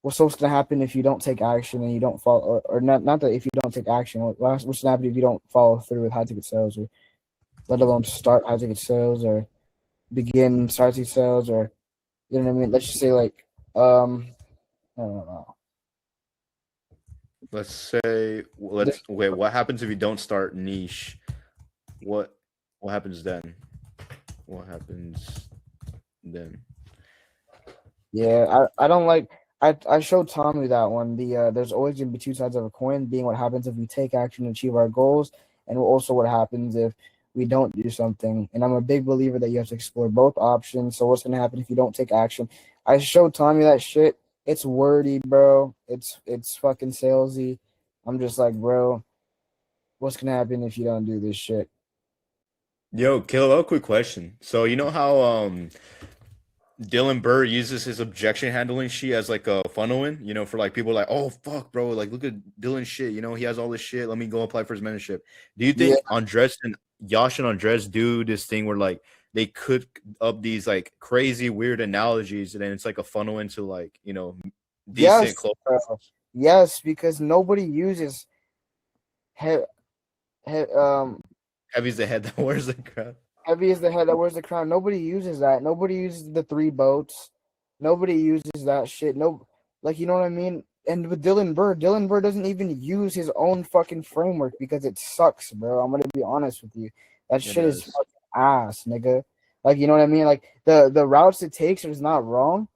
what's gonna happen if you don't take action and you don't follow, or not that if you don't take action. What's gonna happen if you don't follow through with high ticket sales, or let alone start high ticket sales, or begin high ticket sales, or you know what I mean? Let's just say like, I don't know. Let's say let's wait. What happens if you don't start niche? What what happens then? What happens then? Yeah, I don't like. I showed Tommy that one. There's always gonna be two sides of a coin, being what happens if we take action to achieve our goals, and also what happens if we don't do something. And I'm a big believer that you have to explore both options. So what's gonna happen if you don't take action? I showed Tommy that shit. It's wordy, bro. It's fucking salesy. I'm just like, bro, what's gonna happen if you don't do this shit? Yo, Kill, a quick question. So you know how Dylan Burr uses his objection handling sheet as like a funnel in, for like people like, oh fuck, bro, like look at Dylan's shit, he has all this shit. Let me go apply for his mentorship. Do you Yeah. think Andres and Yash and Andres do this thing where like they cook up these like crazy weird analogies and then it's like a funnel into like, decent Yes, close? bro. Yes, because nobody uses he, he, Heavy's the head that wears the crowd. heavy is the head that wears the crown. Nobody uses that. Nobody uses the three boats. Nobody uses that shit. No, like you know what I mean. And with Dylan Burr doesn't even use his own fucking framework because it sucks, bro. I'm gonna be honest with you. That It shit is does. fucking ass, nigga. Like you know what I mean. Like the routes it takes is not wrong.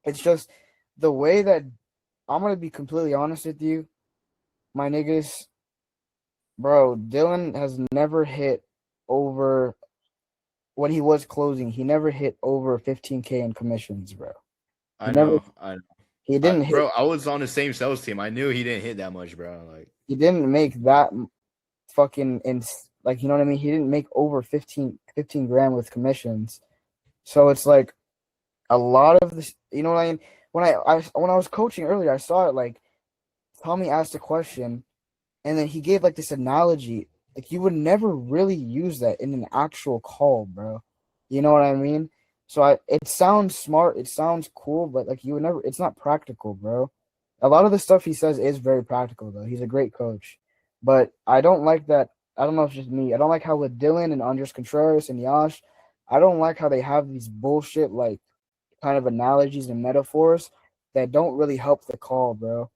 It's just the way that I'm gonna be completely honest with you, my niggas. Bro, Dylan has never hit over when he was closing, he never hit over 15K in commissions, bro. He I never know. I he didn't hit bro, I was on the same sales team. I knew he didn't hit that much, bro. Like he didn't make that fucking in like you know what I mean? He didn't make over 15 grand with commissions. So it's like a lot of this, you know what I mean? When I was coaching earlier, I saw it like Tommy asked a question and then he gave like this analogy. Like you would never really use that in an actual call, bro. You know what I mean? So it sounds smart, it sounds cool, but like you would never. It's not practical, bro. A lot of the stuff he says is very practical, though. He's a great coach, but I don't like that. I don't know if it's just me. I don't like how with Dylan and Andres Contreras and Yash, I don't like how they have these bullshit like kind of analogies and metaphors that don't really help the call, bro.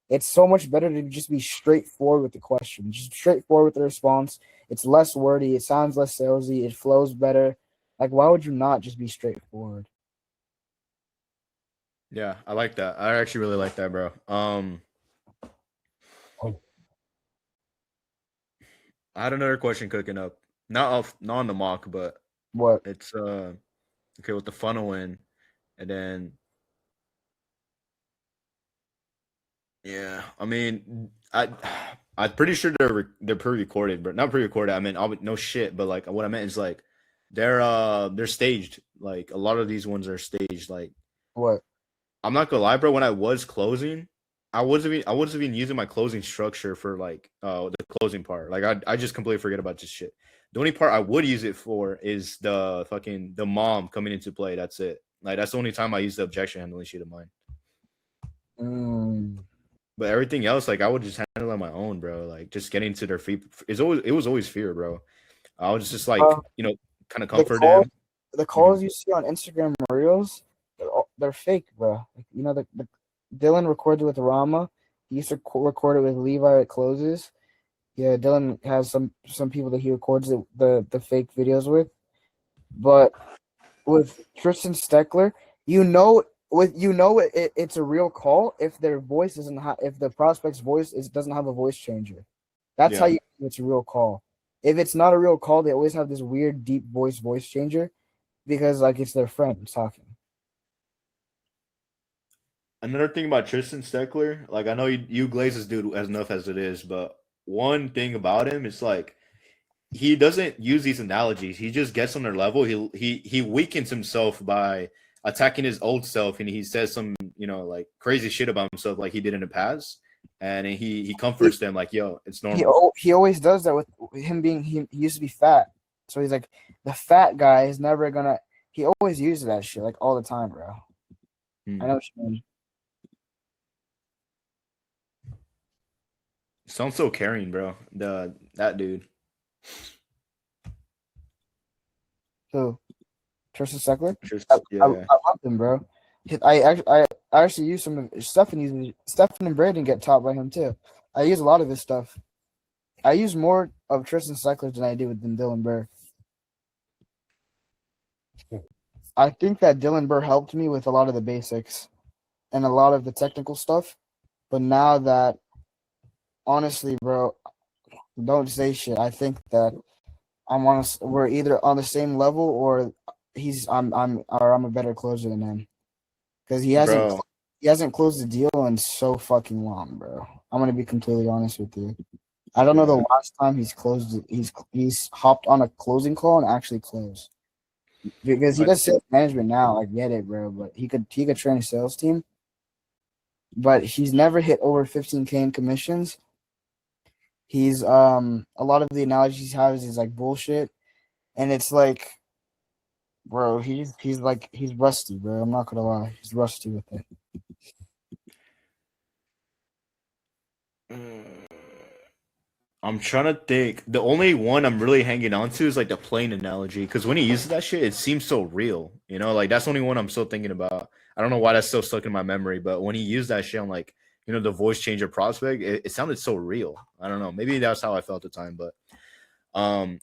It's so much better to just be straightforward with the question, just straightforward with the response. It's less wordy, it sounds less salesy, it flows better. Like, why would you not just be straightforward? yeah, I like that. I actually really like that, bro. I had another question cooking up. Not on the mock, but What? it's okay with the funnel in, and then yeah, I mean I'm pretty sure they're pre-recorded, but not pre-recorded. I mean, no shit, but like what I meant is like they're staged. Like a lot of these ones are staged. Like What? I'm not gonna lie, bro. When I was closing, I wasn't even using my closing structure for like the closing part. Like I just completely forget about this shit. The only part I would use it for is the mom coming into play. That's it. Like that's the only time I use the objection handling sheet of mine. Mm. But everything else, like I would just handle on my own, bro. Like just getting to their feet. It was always fear, bro. I was just like, Uh, kind of the comfort calls, them. the Mhm. calls you see on Instagram Reels, they're fake, bro. Like, you know, the Dylan recorded with Rama. He used to record it with Levi at closes. Yeah, Dylan has some people that he records the fake videos with. But with Tristan Steckler, it's a real call if their voice doesn't if the prospect's voice doesn't have a voice changer. That's how Yeah. you know it's a real call. If it's not a real call, they always have this weird deep voice changer because like it's their friend talking. Another thing about Tristan Steckler, like I know you glaze this dude as enough as it is, but one thing about him is like he doesn't use these analogies. He just gets on their level. He weakens himself by attacking his old self, and he says some like crazy shit about himself, like he did in the past, and he comforts them like, "Yo, it's normal." He always does that with him being he used to be fat, so he's like the fat guy is never gonna. He always uses that shit like all the time, bro. I know what you mean. Sounds so caring, bro. That dude. Who? Tristan Steckler? Just I yeah. love him, bro. I actually use some of Stephen and Braden get taught by him too. I use a lot of his stuff. I use more of Tristan Steckler than I do with Dylan Burr. I think that Dylan Burr helped me with a lot of the basics and a lot of the technical stuff. But now that, honestly, bro, don't say shit. I think that we're either on the same level or I'm a better closer than him because he hasn't closed the deal in so fucking long, bro. I'm gonna be completely honest with you. I don't know the last time he's closed. He's hopped on a closing call and actually closed because he does sales management now. I get it, bro, but he could train a sales team, but he's never hit over 15K in commissions. He's a lot of the analogies he has is like bullshit, and it's like, bro, he's rusty, bro. I'm not gonna lie, he's rusty with it. I'm trying to think. The only one I'm really hanging on to is like the plane analogy, because when he uses that shit, it seems so real. Like that's the only one I'm still thinking about. I don't know why that's still stuck in my memory, but when he used that shit on like the voice changer prospect, it sounded so real. I don't know. Maybe that's how I felt at the time, but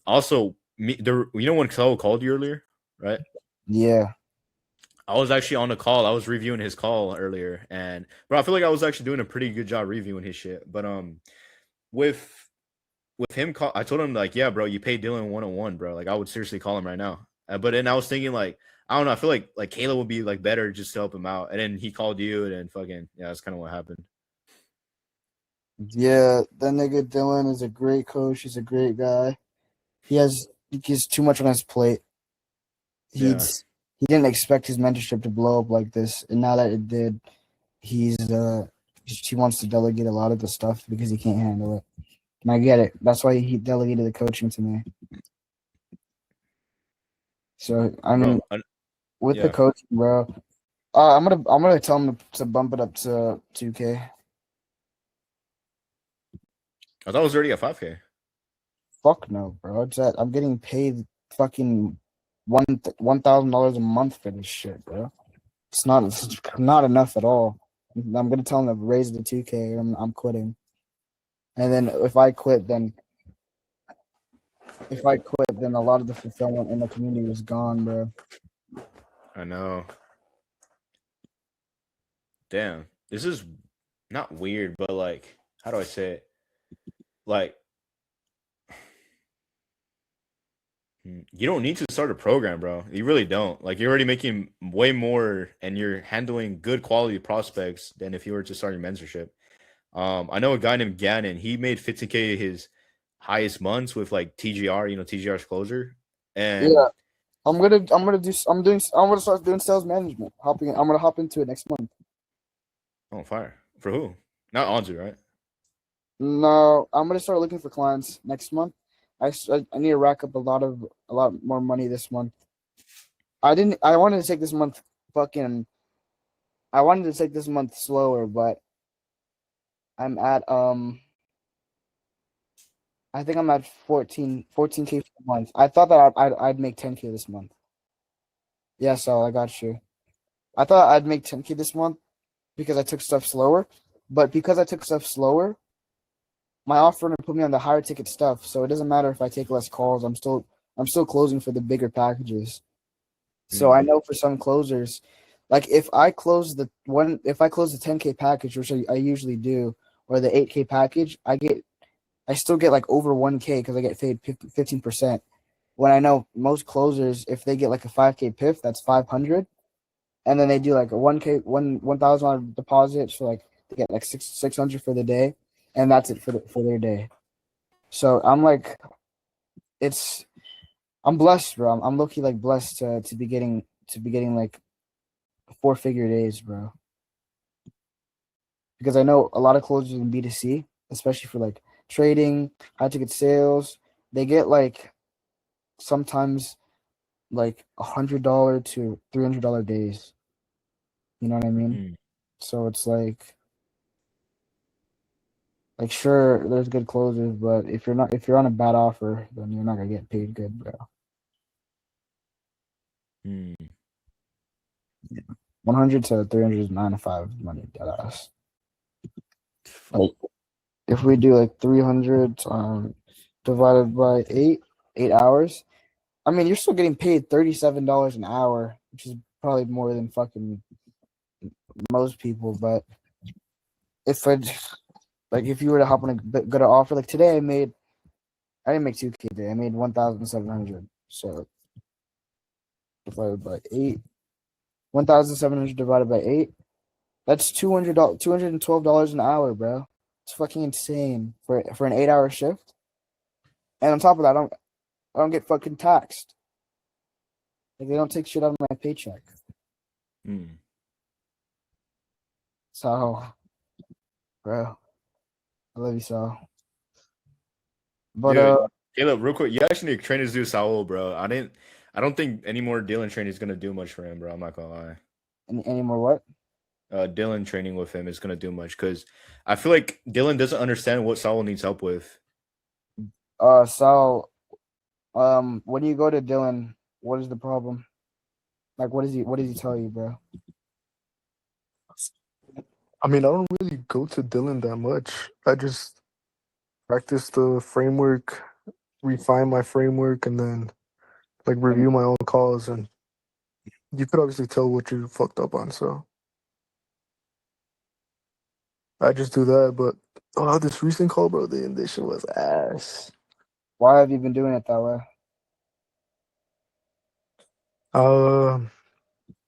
also when Cleo called you earlier, right? Yeah. I was actually on the call. I was reviewing his call earlier, and bro, I feel like I was actually doing a pretty good job reviewing his shit. But with him, I told him like, yeah, bro, you paid Dylan 101, bro. Like, I would seriously call him right now. But then I was thinking like, I don't know. I feel like Caleb would be like better just to help him out. And then he called you, and then fucking that's kind of what happened. Yeah, that nigga Dylan is a great coach. He's a great guy. He has too much on his plate. He didn't expect his mentorship to blow up like this, and now that it did, he wants to delegate a lot of the stuff because he can't handle it. And I get it. That's why he delegated the coaching to me. So I mean, with the coaching, bro, I'm gonna tell him to bump it up to 2K. I thought it was already at 5K. Fuck no, bro. I'm getting paid fucking $1,000 a month for this shit, bro. It's not enough at all. I'm gonna tell him to raise it to 2K. I'm quitting. And then if I quit, then a lot of the fulfillment in the community is gone, bro. I know. Damn, this is not weird, but like, how do I say it? Like, you don't need to start a program, bro. You really don't. Like, you're already making way more, and you're handling good quality prospects than if you were to start your mentorship. I know a guy named Gannon. He made 15K his highest months with like TGR, TGR's closer. And yeah, I'm gonna start doing sales management. I'm gonna hop into it next month. Oh, fire. For who? Not Anzu, right? No, I'm gonna start looking for clients next month. I need to rack up a lot more money this month. I wanted to take this month slower, but I'm at I think I'm at 14K for a month. I thought that I'd make 10K this month. Yeah, so I got you. I thought I'd make 10K this month because I took stuff slower, but because I took stuff slower, my offer put me on the higher ticket stuff. So it doesn't matter if I take less calls. I'm still closing for the bigger packages. So I Mm. know for some closers, like if I close the 10K package, which I usually do, or the 8K package, I still get like over 1K because I get paid 15%. When I know most closers, if they get like a 5K PIF, that's 500, and then they do like a 1K 1,000 deposit, so like they get like 600 for the day, and that's it for their day. So I'm like, it's I'm blessed, bro. I'm low-key like blessed to be getting like 4-figure days, bro. Because I know a lot of closers in B2C, especially for like trading, high ticket sales, they get like sometimes like $100 to $300 days. You know what I mean? Mm. So it's like sure, there's good closers, but if you're on a bad offer, then you're not gonna get paid good, bro. Mm. 100 to 300 is 9 to 5 money, deadass. Fuck. Like if we do like 300 divided by 8 hours, I mean you're still getting paid $37 an hour, which is probably more than fucking most people. But if I like if you were to hop on a good offer, like today I didn't make 2K today. I made 1,700. So divided by 8, 1,700 divided by 8. That's $212 an hour, bro. It's fucking insane for an 8-hour shift. And on top of that, I don't get fucking taxed. Like they don't take shit out of my paycheck. Mm. So, bro, I love you so. But Dude, Caleb, real quick, you actually need to train this dude Saul, bro. I don't think any more Dylan training is gonna do much for him, bro. I'm not gonna lie. any more what? Dylan training with him is gonna do much because I feel like Dylan doesn't understand what Saul needs help with. So, when you go to Dylan, what is the problem? Like, what does he tell you, bro? I mean, I don't really go to Dylan that much. I just practice the framework, refine my framework, and then like review my own calls. And you could obviously tell what you fucked up on. So I just do that. But this recent call, bro, the shit was ass. Why have you been doing it that way? Uh,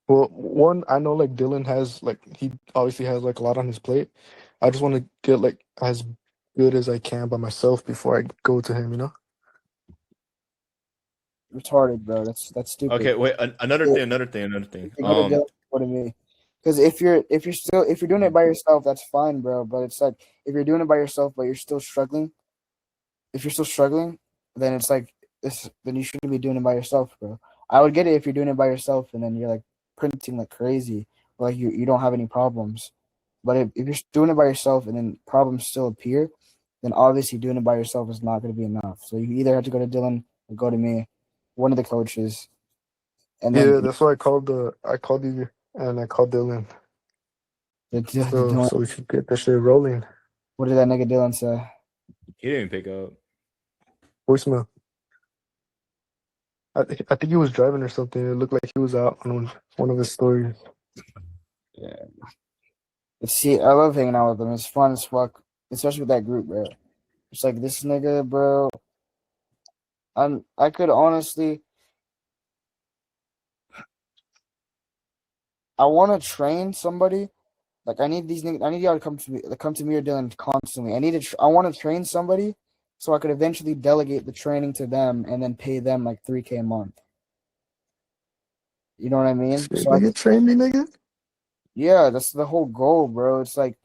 well, one, I know like Dylan has like he obviously has like a lot on his plate. I just want to get like as good as I can by myself before I go to him. You know. Retarded, bro. That's stupid. Okay, wait. Another Yeah, thing. Another thing. Another thing. if you go to Dylan, go to me. Because if you're doing it by yourself, that's fine, bro. But it's like if you're doing it by yourself, but you're still struggling. If you're still struggling, then it's like this. Then you shouldn't be doing it by yourself, bro. I would get it if you're doing it by yourself and then you're like printing like crazy, or like you don't have any problems. But if you're doing it by yourself and then problems still appear, then obviously doing it by yourself is not going to be enough. So you either have to go to Dylan or go to me, one of the coaches, and then Yeah, that's why I called you and I called Dylan. Dylan. So we should get that shit rolling. What did that nigga Dylan say? He didn't pick up. Voicemail. I think he was driving or something. It looked like he was out on one of his stories. Yeah. See, I love hanging out with him. It's fun as fuck, especially with that group, bro. It's like this nigga, bro. I could honestly, I want to train somebody. Like I need these niggas. I need y'all to come to me or Dylan constantly. I want to train somebody, so I could eventually delegate the training to them and then pay them like 3K a month. You know what I mean? Shit, So I nigga, train me, nigga. yeah, that's the whole goal, bro. It's like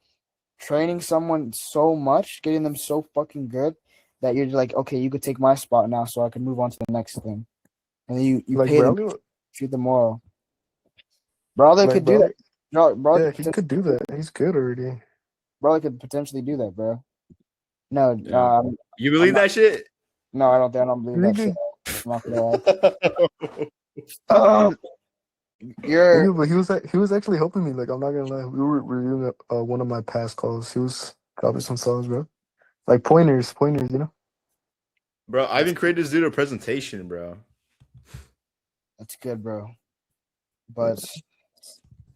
training someone so much, getting them so fucking good that you're like, okay, you could take my spot now, so I can move on to the next thing. And then you Like pay them, Bradley, treat them well. Brother like could do that. Bradley. Brother Yeah, he could do that. He's good already. could potentially do that, bro. No, Yeah. You I'm believe not. that shit? No, I don't believe that shit. Nigga, I'm not gonna lie. You're But he was actually helping me. Like I'm not gonna lie, we were reviewing one of my past calls. He was dropping some songs, bro. Like pointers, you know. Bro, I even created this dude a presentation, bro. that's good, bro. But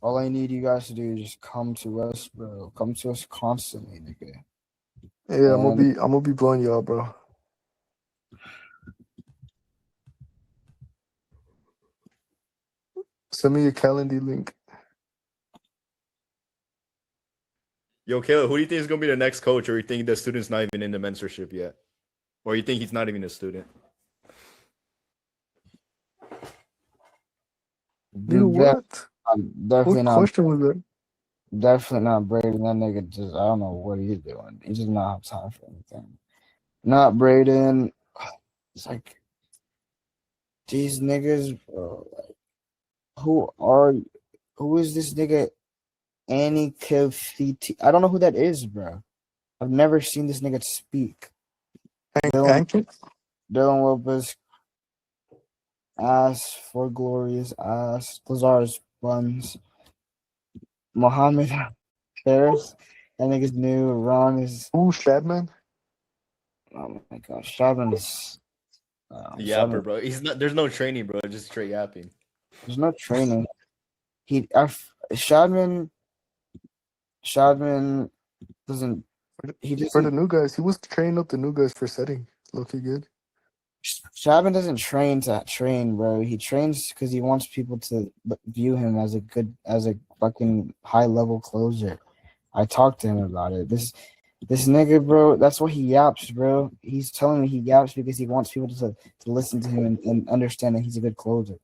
all I need you guys to do is just come to us, bro. Come to us constantly, nigga. Yeah, And I'm gonna be blowing you up, bro. Send me your calendar link. Yo, Caleb, who do you think is gonna be the next coach, or you think the student's not even in the mentorship yet, or you think he's not even a student? Nigga, what? definitely What not, question was that? definitely not Braden. That nigga just, I don't know what he's doing. He just not have time for anything. Not Braden. It's like these niggas, bro. Like, who is this nigga? Annie Kofiti. I don't know who that is, bro. I've never seen this nigga speak. Dylan, Ankit? Dylan Lopez, ass for glorious ass. Lazarus buns. Mohammed Harris. That nigga's new. Ron is. Ooh, Shadman? Oh my god, Shabin is. Yapper, Shabin. bro. He's not. There's no training, bro. Just straight yapping. There's no training. Shadman. Shadman doesn't. He For the doesn't. new guys, he was training up the new guys for setting. Looking good. Shabin doesn't train to train, bro. He trains because he wants people to view him as a fucking high level closer. I talked to him about it. This nigga, bro, that's what he yaps, bro. He's telling me he yaps because he wants people to listen to him and understand that he's a good closer.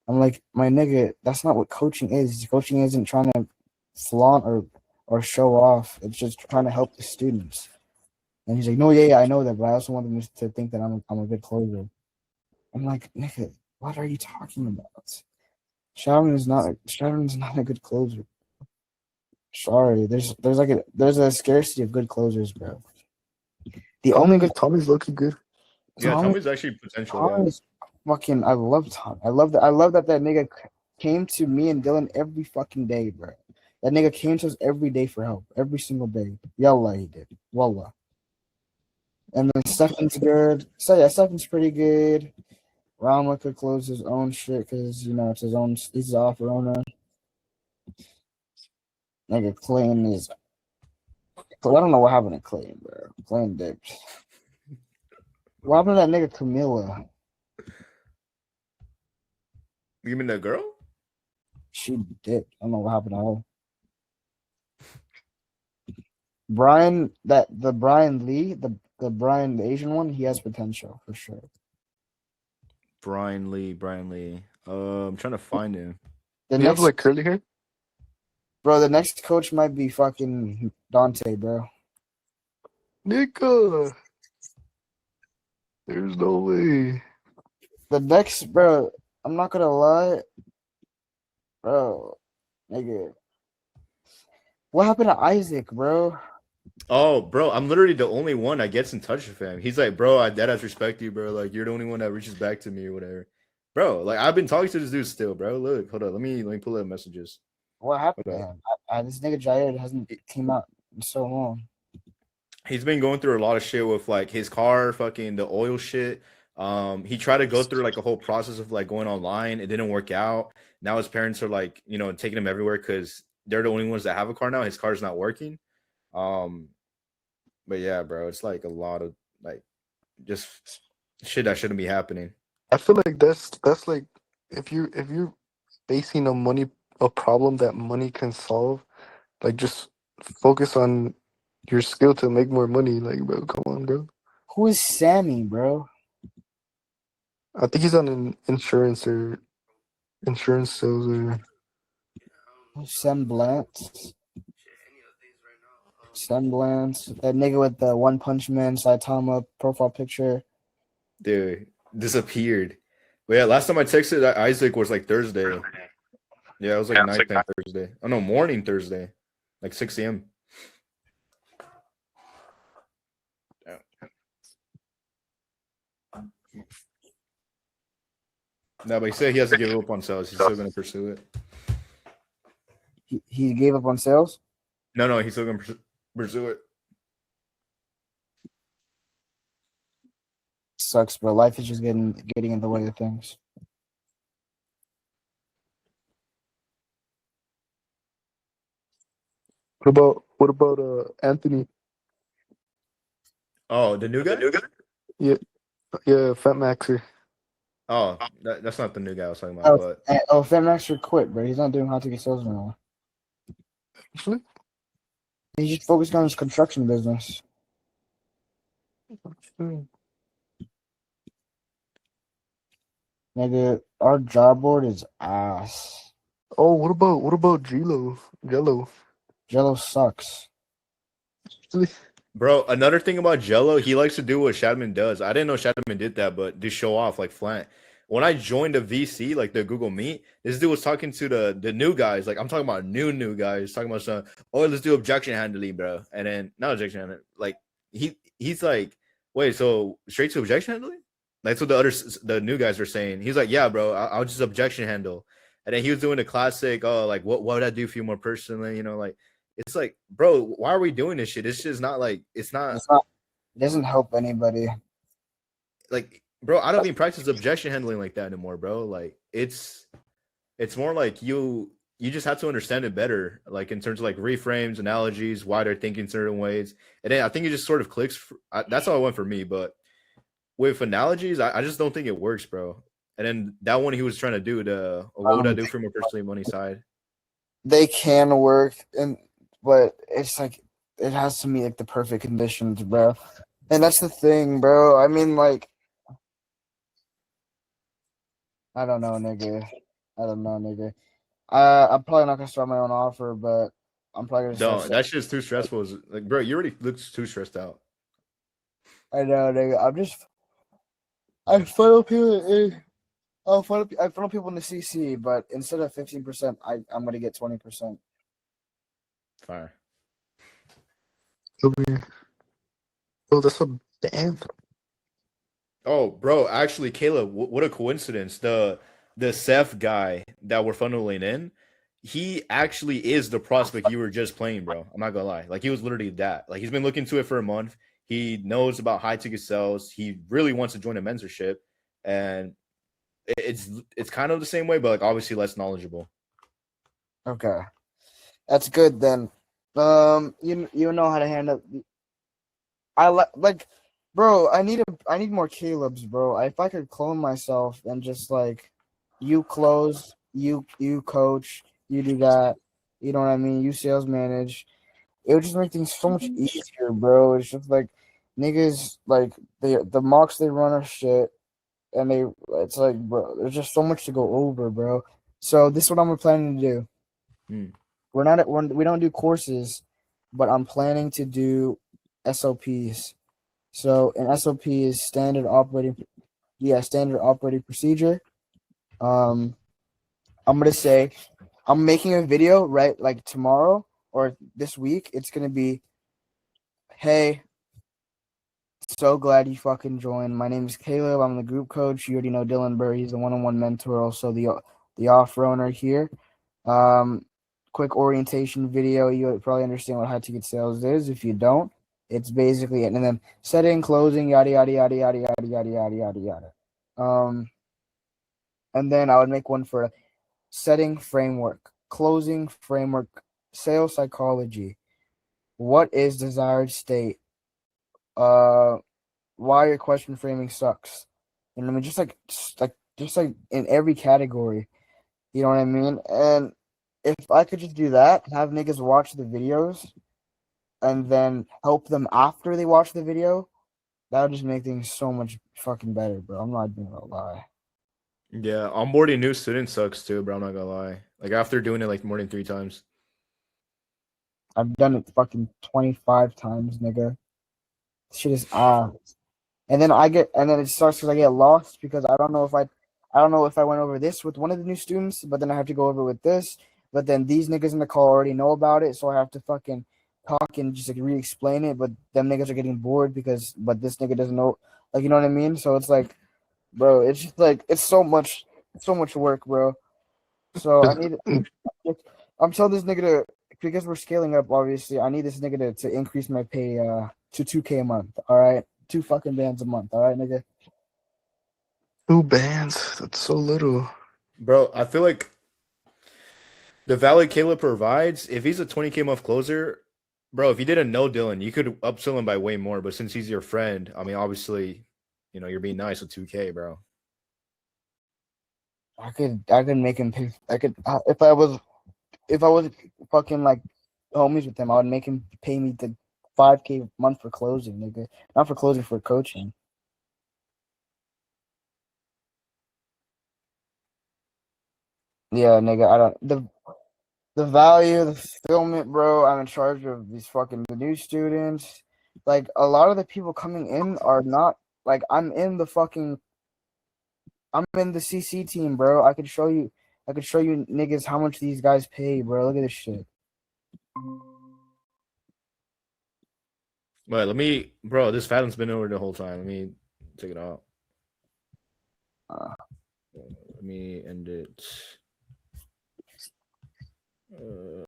I'm like, my nigga, that's not what coaching is. Coaching isn't trying to flaunt or show off. It's just trying to help the students. And he's like, no, yeah, I know that, but I also want them to think that I'm a good closer. I'm like, nigga, what are you talking about? Sharon's not a good closer. Sorry, there's a scarcity of good closers, bro. The only good Tommy's looking good. Yeah, Tommy, Tommy's actually potential. Yeah. Tommy's fucking. I love Tom. I love that nigga came to me and Dylan every fucking day, bro. That nigga came to us every day for help, every single day. Yalla, he did. Wallah. And then Stefan's good. So yeah, Stefan's pretty good. Rama could close his own shit because it's his own. He's the offer owner. Nigga Clayton is. I don't know what happened to Clayton, bro. Clayton dipped. What happened to that nigga Camilla? You mean the girl? She dipped. I don't know what happened to her. Brian, the Brian Lee, the Brian, the Asian one, he has potential for sure. Brian Lee. I'm trying to find him. The You have next, like curly hair? bro, the next coach might be fucking Dante, bro. Nigga. There's no way. The next, bro, I'm not gonna lie, bro, nigga. What happened to Isaac, bro? Oh, bro, I'm literally the only one that gets in touch with him. He's like, bro, I deadass respect you, bro. Like, you're the only one that reaches back to me or whatever. Bro, like, I've been talking to this dude still, bro. Look, hold on. Let me pull up messages. What happened to Hold up. him? This nigga Jair hasn't came out in so long. He's been going through a lot of shit with like his car, fucking the oil shit. He tried to go through like a whole process of like going online. It didn't work out. Now his parents are like, taking him everywhere because they're the only ones that have a car now. His car's not working. Um, but yeah, bro, it's like a lot of like just shit that shouldn't be happening. I feel like that's like if you're facing a problem that money can solve, like just focus on your skill to make more money. Like, bro, come on, bro. Who is Sammy, bro? I think he's on an insurance sales or Semblance. Semblance. That nigga with the One Punch Man Saitama profile picture. Dude, disappeared. But yeah, last time I texted Isaac was like Thursday. Yeah, it was like nighttime Thursday. Oh no, morning Thursday, like 6 a.m. No, but he said he has to give up on sales. He's still gonna pursue it. He gave up on sales. No, he's still gonna pursue it. Sucks, bro. Life is just getting in the way of things. What about Anthony? Oh, the new guy? Yeah, Fat Maxer. Oh, that's not the new guy I was talking about. But Fat Master quit, bro. He's not doing hot ticket sales anymore. Actually, He's just focused on his construction business. Nigga, our job board is ass. oh, what about Jello? Jello sucks. Actually, bro, another thing about Jello, he likes to do what Shadman does. I didn't know Shadman did that, but to show off like Flant. When I joined the VC, like the Google Meet, this dude was talking to the new guys. Like I'm talking about new guys, talking about some, oh, let's do objection handling, bro. And then not objection handling, like he's like, wait, so straight to objection handling? That's what the new guys are saying. He's like, yeah, bro, I'll just objection handle. And then he was doing the classic, oh, like what would I do for you more personally? You know, like it's like, bro, why are we doing this shit? It's just not like it's not It doesn't help anybody. like, bro, I don't even practice objection handling like that anymore, bro. Like it's more like you just have to understand it better, like in terms of like reframes, analogies, why they're thinking certain ways, and then I think it just sort of clicks. That's how it went for me, but with analogies, I just don't think it works, bro. And then that one he was trying to do what would I do for my personally money side? They can work, but it's like it has to meet like the perfect conditions, bro. And that's the thing, bro. I mean, like, I don't know, nigga. I'm probably not gonna start my own offer, but I'm probably gonna No, start. that shit's too stressful. Like, bro, you already look too stressed out. I know, nigga. I funnel people. I funnel people in the CC, but instead of 15%, I'm gonna get 20%. Fire. oh, that's a damn. Oh, bro, actually, Caleb, what a coincidence. The Seth guy that we're funneling in, he actually is the prospect you were just playing, bro. I'm not gonna lie. Like he was literally that. Like he's been looking to it for a month. He knows about high ticket sales. He really wants to join a mentorship, and it's kind of the same way, but like obviously less knowledgeable. Okay, that's good then. You know how to handle. Like, bro. I need more Caleb's, bro. If I could clone myself and just like, you close, you coach, you do that. You know what I mean? You sales manage. It would just make things so much easier, bro. It's just like niggas like the mocks they run are shit, and it's like, bro, there's just so much to go over, bro. So this is what I'm planning to do. We don't do courses, but I'm planning to do SOPs. So an SOP is standard operating procedure. I'm gonna say I'm making a video right like tomorrow or this week. It's gonna be, hey, so glad you fucking joined. My name is Caleb. I'm the group coach. You already know Dylan Burr. He's the one-on-one mentor, also the off-runner here. Quick orientation video. You probably understand what high ticket sales is. If you don't, it's basically it. And then setting, closing, yada yada yada yada yada yada yada yada yada. And then I would make one for setting framework, closing framework, sales psychology. What is desired state? Why your question framing sucks. And I mean, just like in every category, you know what I mean? And if I could just do that, have niggas watch the videos and then help them after they watch the video, that would just make things so much fucking better, bro. I'm not even gonna lie. Yeah, onboarding new students sucks too, bro. I'm not gonna lie. Like after doing it like more than 3 times. I've done it fucking 25 times, nigga. Shit is and then it starts because I get lost because I don't know if I went over this with one of the new students, but then I have to go over with this. But then these niggas in the call already know about it, so I have to fucking talk and just like re-explain it. But them niggas are getting bored but this nigga doesn't know, like, you know what I mean? So it's like, bro, it's just like it's so much so much work, bro. So I need. I'm telling this nigga to, because we're scaling up. Obviously, I need this nigga to increase my pay to 2K a month. All right, 2 fucking bands a month. All right, nigga. 2 bands. That's so little. Bro, I feel like the value Caleb provides, if he's a 20K month closer, bro, if you didn't know Dylan, you could upsell him by way more. But since he's your friend, I mean, obviously, you're being nice with 2K, bro. I could make him pay. I could if I was fucking like homies with him, I would make him pay me the 5K a month for closing, nigga. Not for closing, for coaching. Yeah, nigga. I don't the value, the fulfillment, bro. I'm in charge of these fucking the new students. Like a lot of the people coming in are not like I'm in the CC team, bro. I could show you niggas how much these guys pay, bro. Look at this shit. Wait, bro, this Fathom's been over the whole time. Let me take it out. Let me end it.